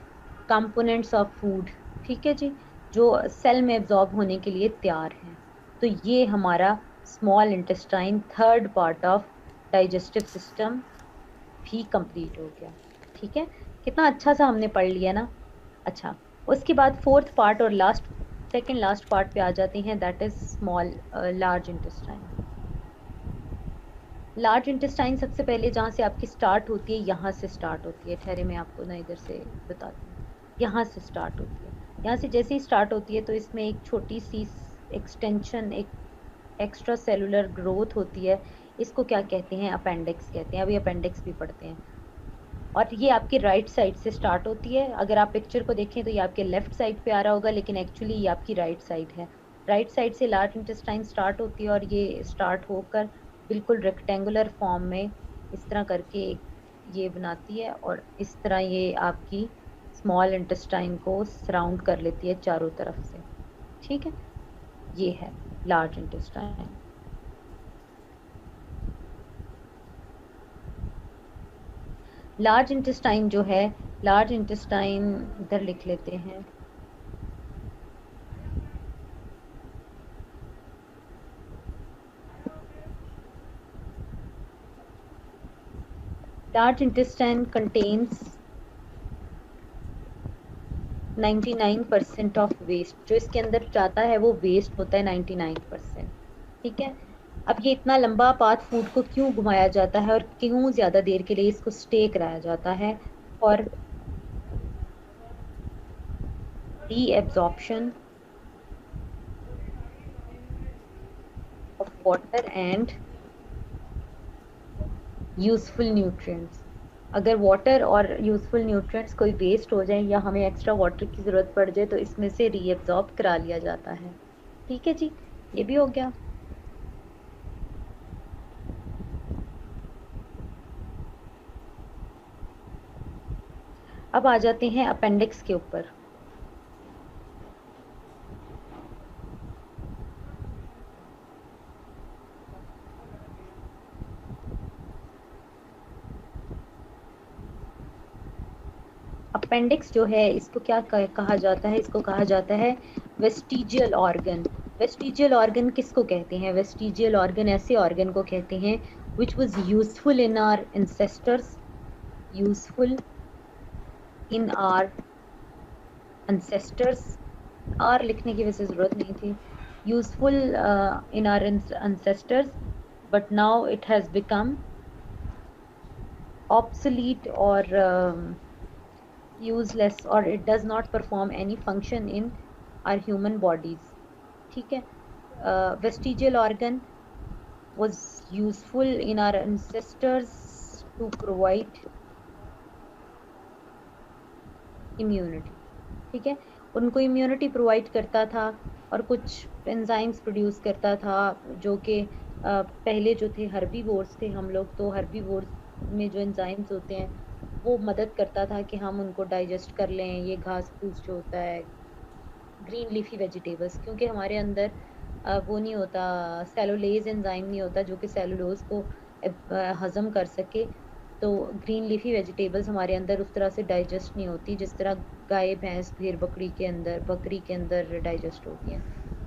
components of food. ठीक है जी, जो सेल में एब्जॉर्ब होने के लिए तैयार हैं. तो ये हमारा small intestine third part of digestive system भी कंप्लीट हो गया. ठीक है, कितना अच्छा सा हमने पढ़ लिया ना. अच्छा, उसके बाद फोर्थ पार्ट और लास्ट, सेकंड लास्ट पार्ट पे आ जाते हैं, that is small large intestine. Large intestine सबसे पहले जहाँ से आपकी स्टार्ट होती है, यहाँ से स्टार्ट होती है. ठहरे मैं आपको ना इधर से बताती हूँ. यहाँ से स्टार्ट होती है. यहाँ से जैसे ही स्टार्ट होती है तो इसमें एक छोटी सी एक्सटेंशन, एक एक्स्ट्रा सेलुलर ग्रोथ होती है. इसको क्या कहते हैं? अपेंडिक्स कहते हैं. अभी अपेंडिक्स भी पढ़ते हैं. और ये आपकी राइट साइड से स्टार्ट होती है. अगर आप पिक्चर को देखें तो ये आपके लेफ्ट साइड पे आ रहा होगा, लेकिन एक्चुअली ये आपकी राइट साइड है. राइट साइड से लार्ज इंटेस्टाइन स्टार्ट होती है और ये स्टार्ट होकर बिल्कुल रेक्टेंगुलर फॉर्म में इस तरह करके ये बनाती है, और इस तरह ये आपकी स्मॉल इंटेस्टाइन को सराउंड कर लेती है चारों तरफ से. ठीक है, ये है लार्ज इंटेस्टाइन. लार्ज इंटेस्टाइन जो है, लार्ज इंटेस्टाइन इधर लिख लेते हैं. Large intestine contains 99% of waste. जो इसके अंदर जाता है वो वेस्ट होता है 99%. ठीक है, अब ये इतना लंबा पाथ फूड को क्यों घुमाया जाता है और क्यों ज्यादा देर के लिए इसको स्टे कराया जाता है? और reabsorption of water and useful nutrients. अगर वाटर और यूजफुल न्यूट्रिएंट्स कोई वेस्ट हो जाए या हमें एक्स्ट्रा वाटर की जरूरत पड़ जाए तो इसमें से रीएब्जॉर्ब करा लिया जाता है. ठीक है जी, ये भी हो गया. अब आ जाते हैं अपेंडिक्स के ऊपर. अपेंडिक्स जो है इसको क्या कहा जाता है? इसको कहा जाता है वेस्टिजियल ऑर्गन. वेस्टिजियल ऑर्गन किसको कहते हैं? वेस्टिजियल ऑर्गन ऐसे ऑर्गन को कहते हैं which was useful in our ancestors, useful in our ancestors. आर लिखने की वैसे जरूरत नहीं थी. useful in our ancestors, but now it has become obsolete or useless, or it does not perform any function in our human bodies. ठीक है, vestigial organ was useful in our ancestors to provide immunity. ठीक है, उनको immunity provide करता था और कुछ enzymes produce करता था जो कि पहले जो थे हर्बीवोर्स थे हम लोग, तो हर्बीवोर्स में जो एंजाइम्स होते हैं वो मदद करता था कि हम उनको डाइजेस्ट कर लें. ये घास फूस जो होता है, ग्रीन लीफी वेजिटेबल्स, क्योंकि हमारे अंदर वो नहीं होता, सेलुलेज एंजाइम नहीं होता जो कि सेलुलोज को हजम कर सके. तो ग्रीन लीफी वेजिटेबल्स हमारे अंदर उस तरह से डाइजेस्ट नहीं होती जिस तरह गाय भैंस भेड़ बकरी के अंदर डाइजेस्ट होती हैं.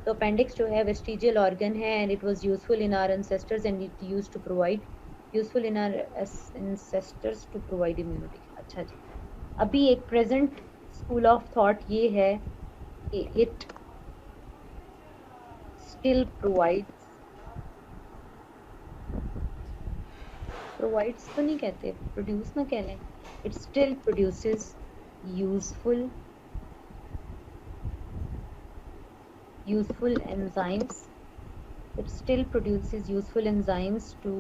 तो अपेंडिक्स जो है वेस्टिजियल ऑर्गन है and it was useful in our ancestors and it used to provide useful in our ancestors to provide immunity. अच्छा जी, अभी एक प्रेजेंट स्कूल ऑफ थॉट ये है कि इट स्टिल प्रोवाइड्स तो नहीं कहते, प्रोड्यूस ना कह लें. It still produces useful enzymes. It still produces useful enzymes to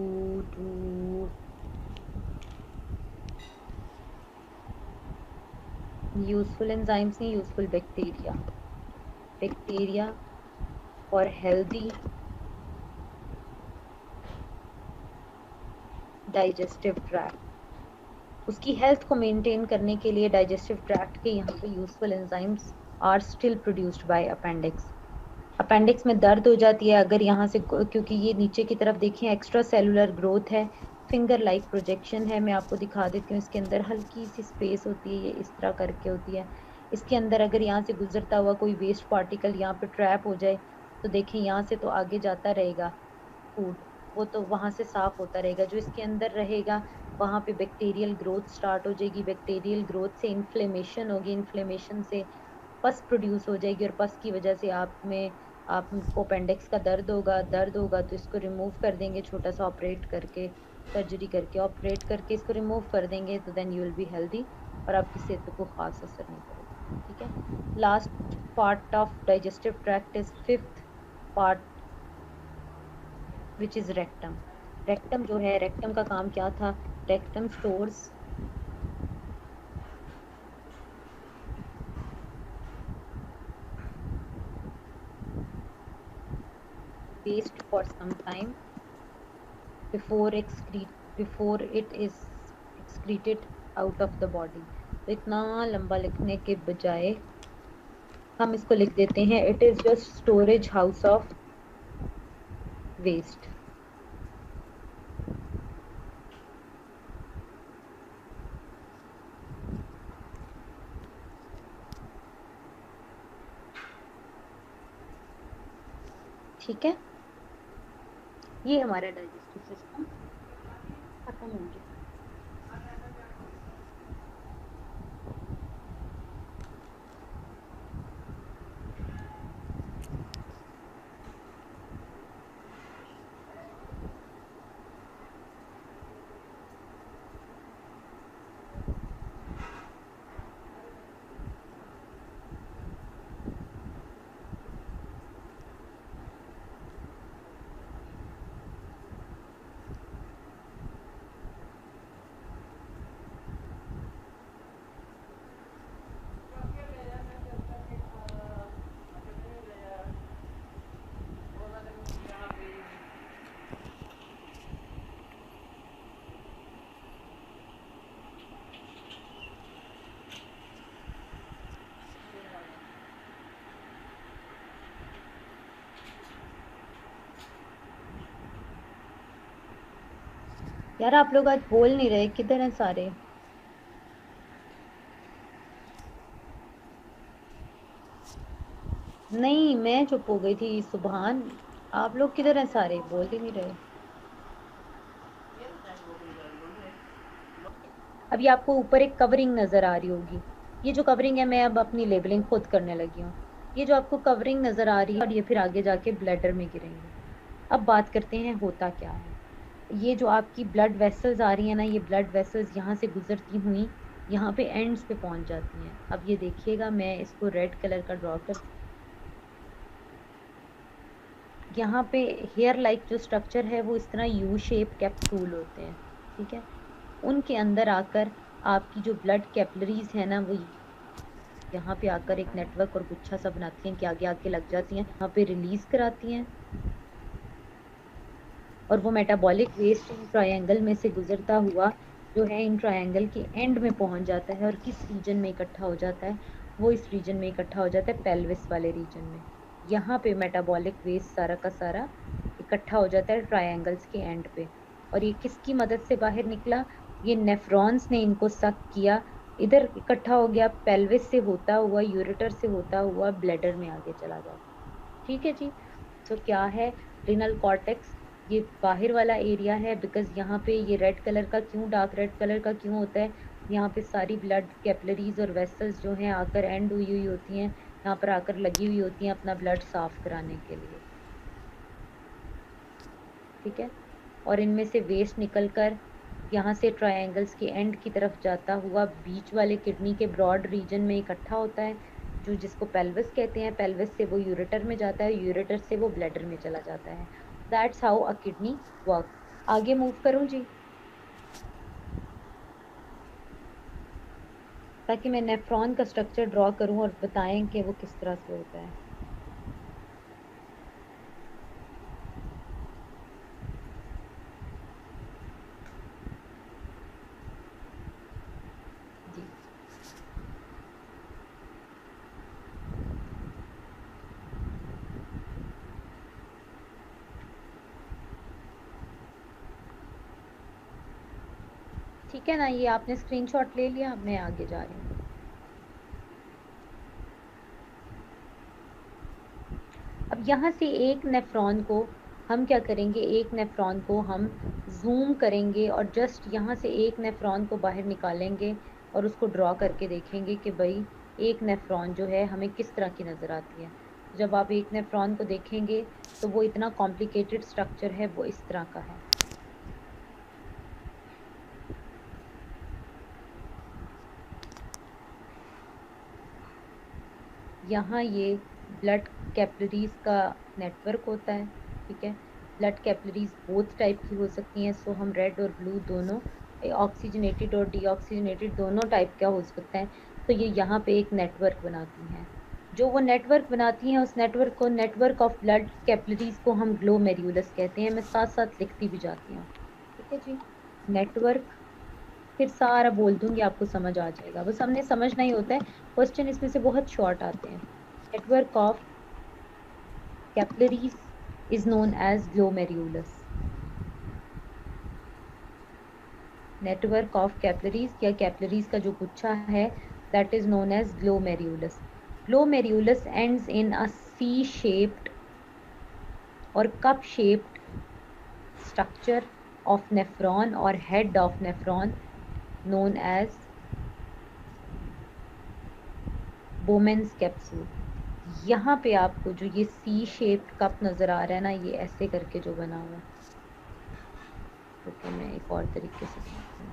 useful enzymes नहीं, useful bacteria for healthy digestive tract. उसकी हेल्थ को मेंटेन करने के लिए डाइजेस्टिव ट्रैक्ट के यहाँ पे useful enzymes are still produced by appendix. Appendix में दर्द हो जाती है अगर यहाँ से, क्योंकि ये नीचे की तरफ देखिए एक्स्ट्रा सेलुलर ग्रोथ है, फिंगर लाइक प्रोजेक्शन है। मैं आपको दिखा देती हूँ, इसके अंदर हल्की सी स्पेस होती है, ये इस तरह करके होती है। इसके अंदर अगर यहाँ से गुजरता हुआ कोई वेस्ट पार्टिकल यहाँ पे ट्रैप हो जाए तो देखें यहाँ से तो आगे जाता रहेगा फूड, वो तो वहां से साफ होता रहेगा। जो इसके अंदर रहेगा वहां पे बैक्टीरियल ग्रोथ स्टार्ट हो जाएगी, बैक्टीरियल ग्रोथ से इन्फ्लेमेशन होगी, इन्फ्लेमेशन से पस प्रोड्यूस हो जाएगी, और पस की वजह से आपको अपेंडिक्स का दर्द होगा तो इसको रिमूव कर देंगे छोटा सा ऑपरेट करके, सर्जरी करके ऑपरेट करके इसको रिमूव कर देंगे, तो then you will be healthy और आपकी सेहत पे कोई खास असर नहीं पड़ेगा। ठीक है। Last part of digestive tract is fifth part which is rectum. Rectum जो है, रेक्टम का काम क्या था? Rectum stores waste for some time before excrete before it is excreted out of the body। तो इतना लंबा लिखने के बजाय हम इसको लिख देते हैं, it is just storage house of waste. ठीक है, ये हमारा डाइजेस्टिव सिस्टम खत्म हो गया। यार आप लोग आज बोल नहीं रहे, किधर हैं सारे? नहीं, मैं चुप हो गई थी सुबहान, आप लोग किधर हैं सारे, बोल ही नहीं रहे। अभी आपको ऊपर एक कवरिंग नजर आ रही होगी, ये जो कवरिंग है, मैं अब अपनी लेबलिंग खुद करने लगी हूँ। ये जो आपको कवरिंग नजर आ रही है और ये फिर आगे जाके ब्लैडर में गिरेंगे। अब बात करते हैं होता क्या है। ये जो आपकी ब्लड वेसल्स आ रही है ना, ये ब्लड वेसल्स यहाँ से गुजरती हुई यहाँ पे एंड्स पे पहुंच जाती हैं। अब ये देखिएगा, मैं इसको रेड कलर का ड्रॉ कर, यहाँ पे हेयर लाइक जो स्ट्रक्चर है वो इस तरह यू शेप कैप्सूल होते हैं। ठीक है, उनके अंदर आकर आपकी जो ब्लड कैपिलरीज है ना, वो यहाँ पे आकर एक नेटवर्क और गुच्छा सा बनाती हैं कि आगे आके लग जाती हैं, यहाँ पे रिलीज कराती हैं, और वो मेटाबॉलिक वेस्ट इन ट्रायंगल में से गुजरता हुआ जो है इन ट्रायंगल के एंड में पहुंच जाता है। और किस रीजन में इकट्ठा हो जाता है? वो इस रीजन में इकट्ठा हो जाता है, पेल्विस वाले रीजन में। यहाँ पे मेटाबॉलिक वेस्ट सारा का सारा इकट्ठा हो जाता है ट्रायंगल्स के एंड पे। और ये किसकी मदद से बाहर निकला? ये नेफ्रॉन्स ने इनको सक किया, इधर इकट्ठा हो गया, पेल्विस से होता हुआ, यूरेटर से होता हुआ ब्लैडर में आगे चला जाता है। ठीक है जी। तो क्या है रिनल कॉर्टेक्स? ये बाहर वाला एरिया है, बिकॉज यहाँ पे ये रेड कलर का क्यों, डार्क रेड कलर का क्यों होता है? यहाँ पे सारी ब्लड कैपिलरीज और वेसल्स जो हैं आकर एंड हुई हुई होती हैं, यहाँ पर आकर लगी हुई होती हैं अपना ब्लड साफ कराने के लिए। ठीक है, और इनमें से वेस्ट निकलकर यहाँ से ट्रायंगल्स के एंड की तरफ जाता हुआ बीच वाले किडनी के ब्रॉड रीजन में इकट्ठा होता है, जो जिसको पेल्विस कहते हैं। पेल्विस से वो यूरेटर में जाता है, यूरेटर से वो ब्लैडर में चला जाता है। That's how a kidney work. आगे मूव करूं जी, ताकि मैं नेफ्रॉन का स्ट्रक्चर ड्रॉ करूं और बताएं कि वो किस तरह से होता है। ठीक है ना, ये आपने स्क्रीनशॉट ले लिया, मैं आगे जा रही हूँ। अब यहाँ से एक नेफ्रॉन को हम क्या करेंगे, एक नेफ्रॉन को हम जूम करेंगे और जस्ट यहाँ से एक नेफ्रॉन को बाहर निकालेंगे और उसको ड्रॉ करके देखेंगे कि भाई एक नेफ्रॉन जो है हमें किस तरह की नज़र आती है। जब आप एक नेफ्रॉन को देखेंगे तो वो इतना कॉम्प्लिकेटेड स्ट्रक्चर है, वो इस तरह का है। यहाँ ये ब्लड कैपिलरीज का नेटवर्क होता है, ठीक है। ब्लड कैपिलरीज बोथ टाइप की हो सकती हैं, सो हम रेड और ब्लू दोनों, ऑक्सीजनेटेड और डीऑक्सीजनेटेड दोनों टाइप का हो सकता है। तो ये यहाँ पे एक नेटवर्क बनाती हैं। जो वो नेटवर्क बनाती हैं, उस नेटवर्क को, नेटवर्क ऑफ ब्लड कैपिलरीज को हम ग्लोमेरुलस कहते हैं। मैं साथ साथ लिखती भी जाती हूँ, ठीक है जी। नेटवर्क, फिर सारा बोल दूंगी, आपको समझ आ जाएगा, बस हमने समझना ही होता है। क्वेश्चन इसमें से बहुत शॉर्ट आते हैं। Network of capillaries is known as glomerulus. Network of capillaries या कैपिलरीज का जो गुच्छा है, that is known as glomerulus. Glomerulus ends in a C shaped और cup shaped structure of nephron or head of nephron known as Bowman's capsule। यहाँ पे आपको जो ये सी शेप्ड कप नजर आ रहा है ना, ये ऐसे करके जो बना हुआ है, तो मैं एक और तरीके से बनाती हूँ।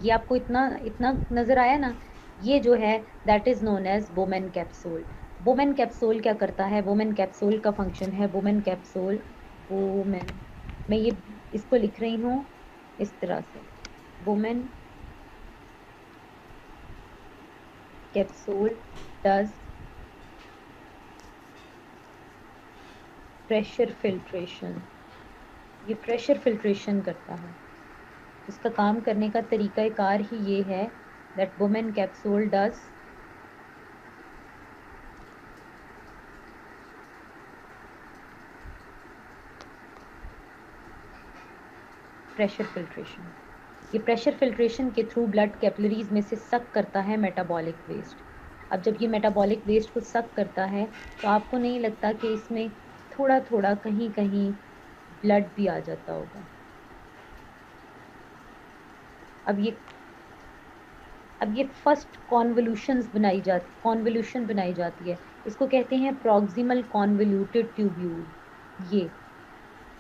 ये आपको इतना इतना नजर आया ना, ये जो है that is known as Bowman capsule. Bowman capsule क्या करता है, बोमेन कैप्सूल का फंक्शन है, बोमेन कैप्सूल, बोमेन, मैं ये इसको लिख रही हूँ इस तरह से, Bowman capsule does pressure filtration. ये प्रेशर फिल्ट्रेशन करता है। इसका काम करने का तरीका कार ही ये है, that Bowman capsule does pressure filtration. ये प्रेशर फिल्ट्रेशन के थ्रू ब्लड कैपिलरीज में से सक करता है मेटाबॉलिक वेस्ट। अब जब ये मेटाबॉलिक वेस्ट को सक करता है तो आपको नहीं लगता कि इसमें थोड़ा थोड़ा कहीं कहीं ब्लड भी आ जाता होगा। अब ये फर्स्ट कॉन्वोल्यूशन बनाई जाती है। इसको कहते हैं प्रॉक्सिमल कॉन्वोल्यूटेड ट्यूब्यूल। ये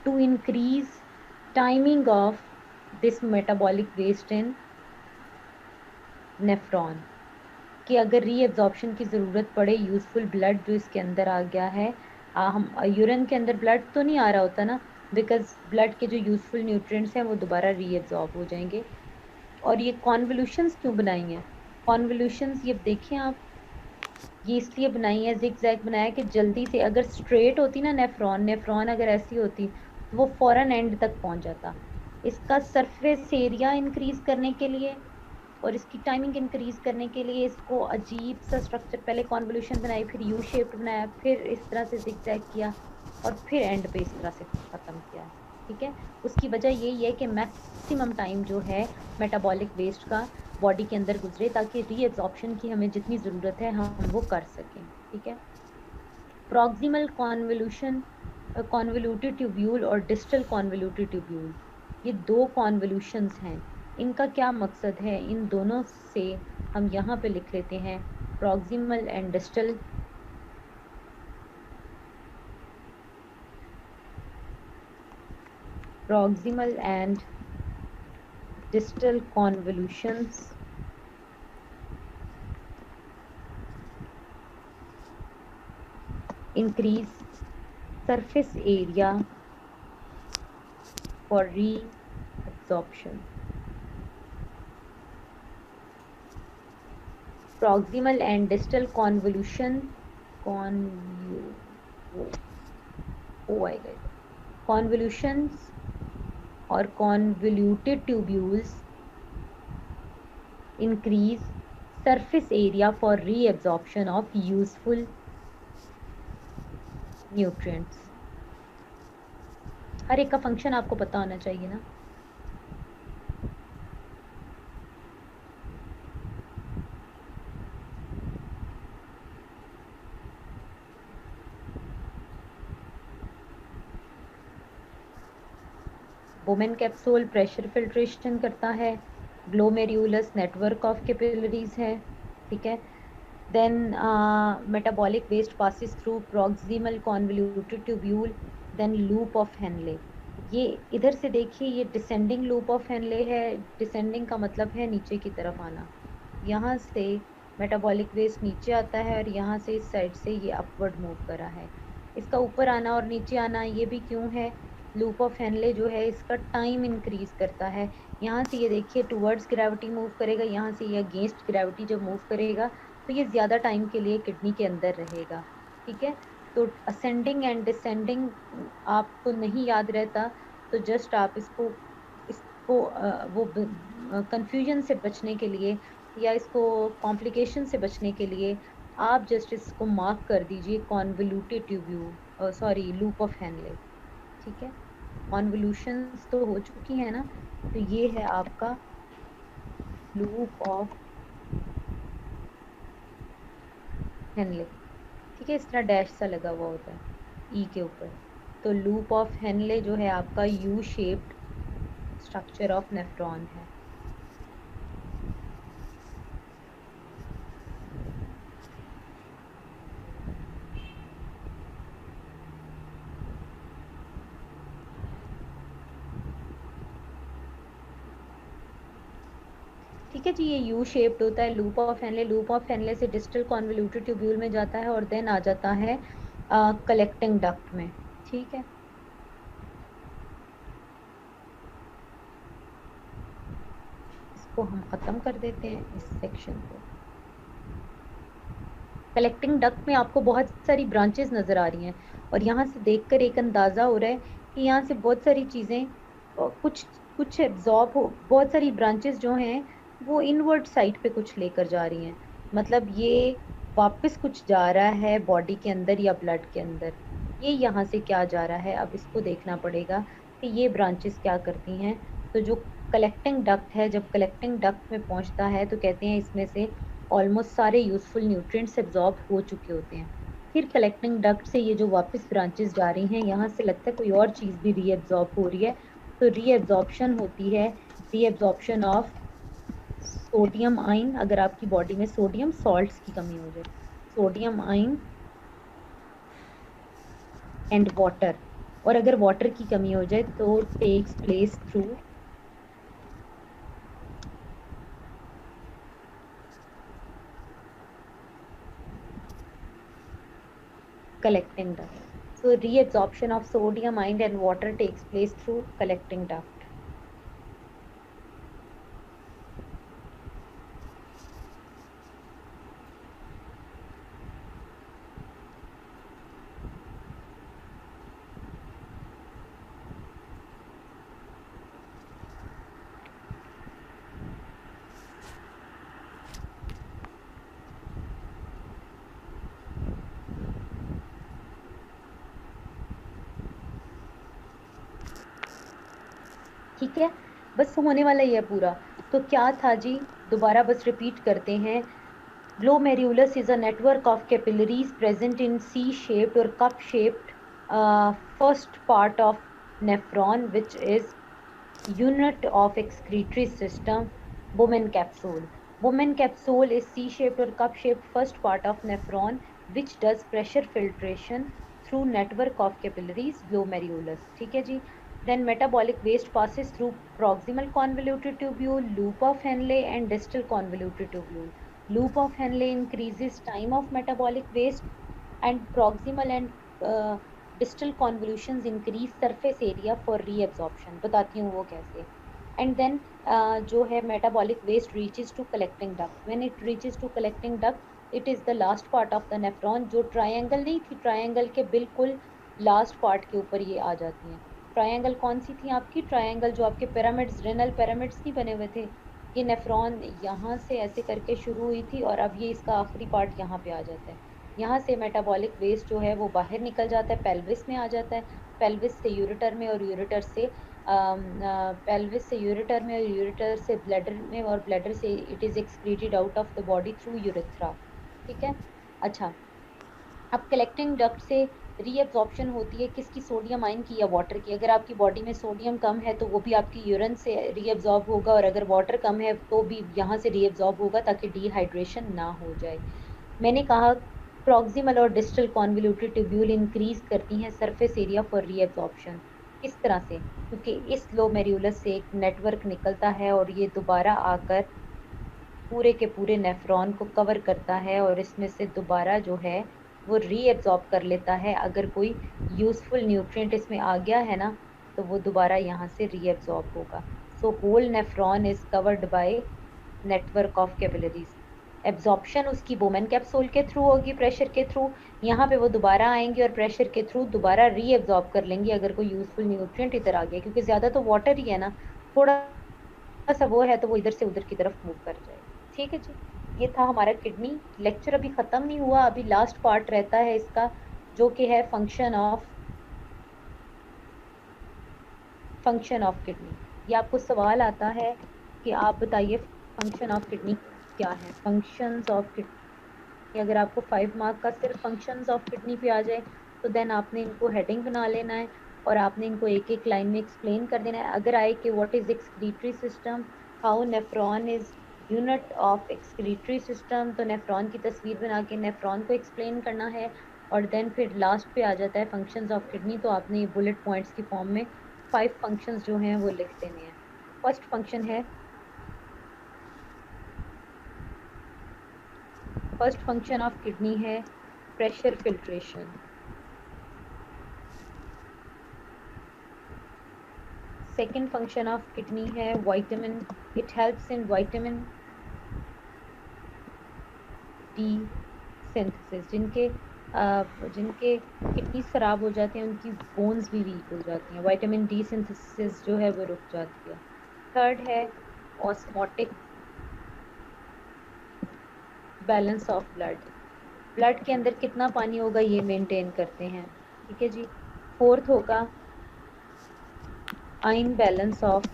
to increase timing of this metabolic waste in nephron, कि अगर रीएब्जॉर्प्शन की ज़रूरत पड़े, यूजफुल ब्लड जो इसके अंदर आ गया है, हम यूरिन के अंदर ब्लड तो नहीं आ रहा होता ना, बिकॉज ब्लड के जो यूजफुल न्यूट्रिएंट्स हैं वो दोबारा रीएब्जॉर्ब हो जाएंगे। और ये कॉन्वोल्यूशंस क्यों बनाई हैं, कॉन्वोल्यूशंस ये देखें आप, ये इसलिए बनाई है, जिग जैग बनाया कि जल्दी से, अगर स्ट्रेट होती ना नेफ्रॉन अगर ऐसी होती तो वो फौरन एंड तक पहुंच जाता। इसका सरफेस एरिया इंक्रीज करने के लिए और इसकी टाइमिंग इंक्रीज करने के लिए इसको अजीब सा स्ट्रक्चर, पहले कॉन्वोल्यूशन बनाई, फिर यू शेप्ड बनाया, फिर इस तरह से जिग जैग किया और फिर एंड पे इस तरह से ख़त्म किया, ठीक है। उसकी वजह यही है कि मैक्सिमम टाइम जो है मेटाबॉलिक वेस्ट का बॉडी के अंदर गुजरे, ताकि रीएब्जॉर्प्शन की हमें जितनी ज़रूरत है हम वो कर सकें, ठीक है। प्रॉक्सिमल कॉन्वोल्यूशन, कॉन्वोल्यूटेड ट्यूब्यूल और डिस्टल कॉन्वोल्यूटेड ट्यूब्यूल, ये दो कॉन्वोल्यूशंस हैं। इनका क्या मकसद है, इन दोनों से हम यहाँ पे लिख लेते हैं proximal and distal. Proximal and distal convolutions increase surface area for reabsorption. Proximal and distal convolutions or convoluted tubules increase surface area for reabsorption of useful nutrients. हर एक का फंक्शन आपको पता होना चाहिए ना। वुमेन कैप्सूल प्रेशर फिल्ट्रेशन करता है, glomerulus network of capillaries है, ठीक है। Then metabolic waste passes through proximal convoluted tubule, then loop of Henle. ये इधर से देखिए, ये डिसेंडिंग लूप ऑफ हेनले है। डिसेंडिंग का मतलब है नीचे की तरफ आना। यहाँ से मेटाबॉलिक वेस्ट नीचे आता है और यहाँ से इस साइड से ये अपवर्ड मूव करा है। इसका ऊपर आना और नीचे आना ये भी क्यों है? लूप ऑफ हेनले जो है इसका टाइम इंक्रीज करता है। यहाँ से ये देखिए टुवर्ड्स ग्रेविटी मूव करेगा, यहाँ से ये अगेंस्ट ग्रेविटी जब मूव करेगा तो ये ज्यादा टाइम के लिए किडनी के अंदर रहेगा, ठीक है। तो असेंडिंग एंड डिसेंडिंग आपको नहीं याद रहता, तो जस्ट आप इसको वो कंफ्यूजन से बचने के लिए या इसको कॉम्प्लिकेशन से बचने के लिए आप जस्ट इसको मार्क कर दीजिए convoluted tubule, sorry loop of Henley, ठीक है। कॉन्वोल्यूशंस तो हो चुकी है ना, तो ये है आपका लूप ऑफ हेनले, ठीक है। इस तरह डैश सा लगा हुआ होता है ई के ऊपर। तो लूप ऑफ हेनले जो है आपका U shaped structure of nephron है। ठीक है जी, ये यू शेप्ड होता है loop of Henley. Loop of Henley से डिस्टल कॉन्वोल्यूटेड ट्यूब्यूल में जाता है और देन आ जाता है कलेक्टिंग डक्ट में, ठीक है। इसको हम खत्म कर देते हैं इस सेक्शन को। कलेक्टिंग डक्ट में आपको बहुत सारी ब्रांचेस नजर आ रही हैं और यहाँ से देखकर एक अंदाजा हो रहा है कि यहाँ से बहुत सारी चीजें कुछ कुछ एब्जॉर्ब हो, बहुत सारी ब्रांचेस जो हैं वो इनवर्ड साइड पे कुछ लेकर जा रही हैं। मतलब ये वापस कुछ जा रहा है बॉडी के अंदर या ब्लड के अंदर। ये यहाँ से क्या जा रहा है, अब इसको देखना पड़ेगा कि ये ब्रांचेस क्या करती हैं। तो जो कलेक्टिंग डक्ट है, जब कलेक्टिंग डक्ट में पहुंचता है तो कहते हैं इसमें से ऑलमोस्ट सारे यूजफुल न्यूट्रिएंट्स एब्जॉर्ब हो चुके होते हैं। फिर कलेक्टिंग डक्ट से ये जो वापस ब्रांचेस जा रही हैं, यहाँ से लगता है कोई और चीज भी रीएब्जॉर्ब हो रही है। तो रीएब्जॉर्प्शन होती है, रीएब्जॉर्प्शन ऑफ सोडियम आयन। अगर आपकी बॉडी में सोडियम सॉल्ट्स की कमी हो जाए, सोडियम आयन एंड वाटर, और अगर वाटर की कमी हो जाए तो takes place through collecting duct. So reabsorption of sodium ion and water takes place through collecting duct. ठीक है, बस होने वाला ही है पूरा। तो क्या था जी, दोबारा बस रिपीट करते हैं। Glomerulus is a network of capillaries present in C-shaped or cup-shaped first part of nephron, which is unit of excretory system. Women capsule. Women capsule is C-shaped or cup-shaped first part of nephron, which does pressure filtration through network of capillaries, glomerulus. ठीक है जी। Then metabolic waste passes through proximal convoluted tubule, loop of Henle and distal convoluted tubule. Loop of Henle increases time of metabolic waste and proximal and distal convolutions increase surface area for reabsorption. बताती हूँ वो कैसे। And then जो है metabolic waste reaches to collecting duct. When it reaches to collecting duct, it is the last part of the nephron. जो triangle नहीं थी, triangle के बिल्कुल last part के ऊपर ये आ जाती हैं। ट्रायंगल कौन सी थी आपकी? ट्रायंगल जो आपके पिरामिड्स, रेनल पिरामिड्स नहीं बने हुए थे, ये नेफ्रॉन यहाँ से ऐसे करके शुरू हुई थी और अब ये इसका आखिरी पार्ट यहाँ पे आ जाता है। यहाँ से मेटाबॉलिक वेस्ट जो है वो बाहर निकल जाता है, पेल्विस में आ जाता है, पेल्विस से यूरेटर में, और यूरेटर से पेल्विस से यूरेटर में, और यूरेटर से ब्लैडर में, और ब्लैडर से it is excreted out of the body through urethra. ठीक है। अच्छा, अब कलेक्टिंग डक्ट से रीअब्जॉर्प्शन होती है किसकी, सोडियम आयन की या वाटर की। अगर आपकी बॉडी में सोडियम कम है तो वो भी आपकी यूरिन से रीअब्जॉर्ब होगा, और अगर वाटर कम है तो भी यहाँ से रीअब्जॉर्ब होगा, ताकि डिहाइड्रेशन ना हो जाए। मैंने कहा प्रॉक्सिमल और डिस्टल कॉन्वोल्यूटेड ट्यूब्यूल इंक्रीज करती हैं सरफेस एरिया फॉर रीअब्जॉर्प्शन। किस तरह से? क्योंकि इस ग्लोमेरुलस से एक नेटवर्क निकलता है और ये दोबारा आकर पूरे के पूरे नेफ्रॉन को कवर करता है, और इसमें से दोबारा जो है वो रीएब्जॉर्ब कर लेता है। अगर कोई यूजफुल न्यूट्रिएंट इसमें आ गया है ना, तो वो दोबारा यहाँ से रीएब्जॉर्ब होगा। So whole nephron is covered by network of capillaries. Absorption उसकी बोमेन कैप्सूल के थ्रू होगी, प्रेशर के थ्रू। यहाँ पे वो दोबारा आएंगे और प्रेशर के थ्रू दोबारा रीएब्जॉर्ब कर लेंगे, अगर कोई यूजफुल न्यूट्रिएंट इधर आ गया, क्योंकि ज्यादा तो वाटर ही है ना, थोड़ा सा वो है तो वो इधर से उधर की तरफ मूव कर जाएगा। ठीक है जी। ये था हमारा किडनी। लेक्चर अभी खत्म नहीं हुआ, अभी लास्ट पार्ट रहता है इसका, जो कि है फंक्शन ऑफ किडनी। ये आपको सवाल आता है कि आप बताइए फंक्शन ऑफ किडनी क्या है। फंक्शंस ऑफ किडनी, अगर आपको 5 मार्क का सिर्फ फंक्शंस ऑफ किडनी पे आ जाए तो देन आपने इनको हेडिंग बना लेना है, और आपने इनको एक एक लाइन में एक्सप्लेन कर देना है। अगर आए कि what is excretory system, how nephron is unit of excretory system, तो नेफ्रॉन की तस्वीर बना के नेफ्रॉन को एक्सप्लेन करना है। और देन फिर लास्ट पे आ जाता है फंक्शंस ऑफ किडनी, तो आपने ये बुलेट पॉइंट्स की फॉर्म में 5 फंक्शंस जो हैं वो लिख देने हैं। फर्स्ट फंक्शन है, फर्स्ट फंक्शन ऑफ किडनी है pressure filtration. Second function of kidney है vitamin, it helps in vitamin D synthesis. जिनके किडनीज खराब हो जाते हैं उनकी बोन्स भी वीक हो जाती हैं, विटामिन डी सिंथेसिस जो है वो रुक जाती है। थर्ड है osmotic balance of blood, blood के अंदर कितना पानी होगा ये मेंटेन करते हैं। ठीक है जी। फोर्थ होगा ion balance of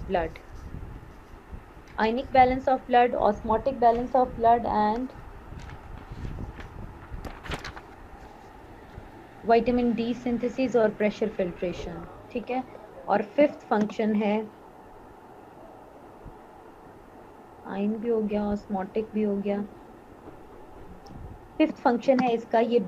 blood, ionic balance of blood, osmotic balance of blood, and vitamin D synthesis और प्रेशर फिल्ट्रेशन। ठीक है। और फिफ्थ फंक्शन है, आयन भी हो गया, ऑस्मोटिक भी हो गया, फिफ्थ फंक्शन है इसका ये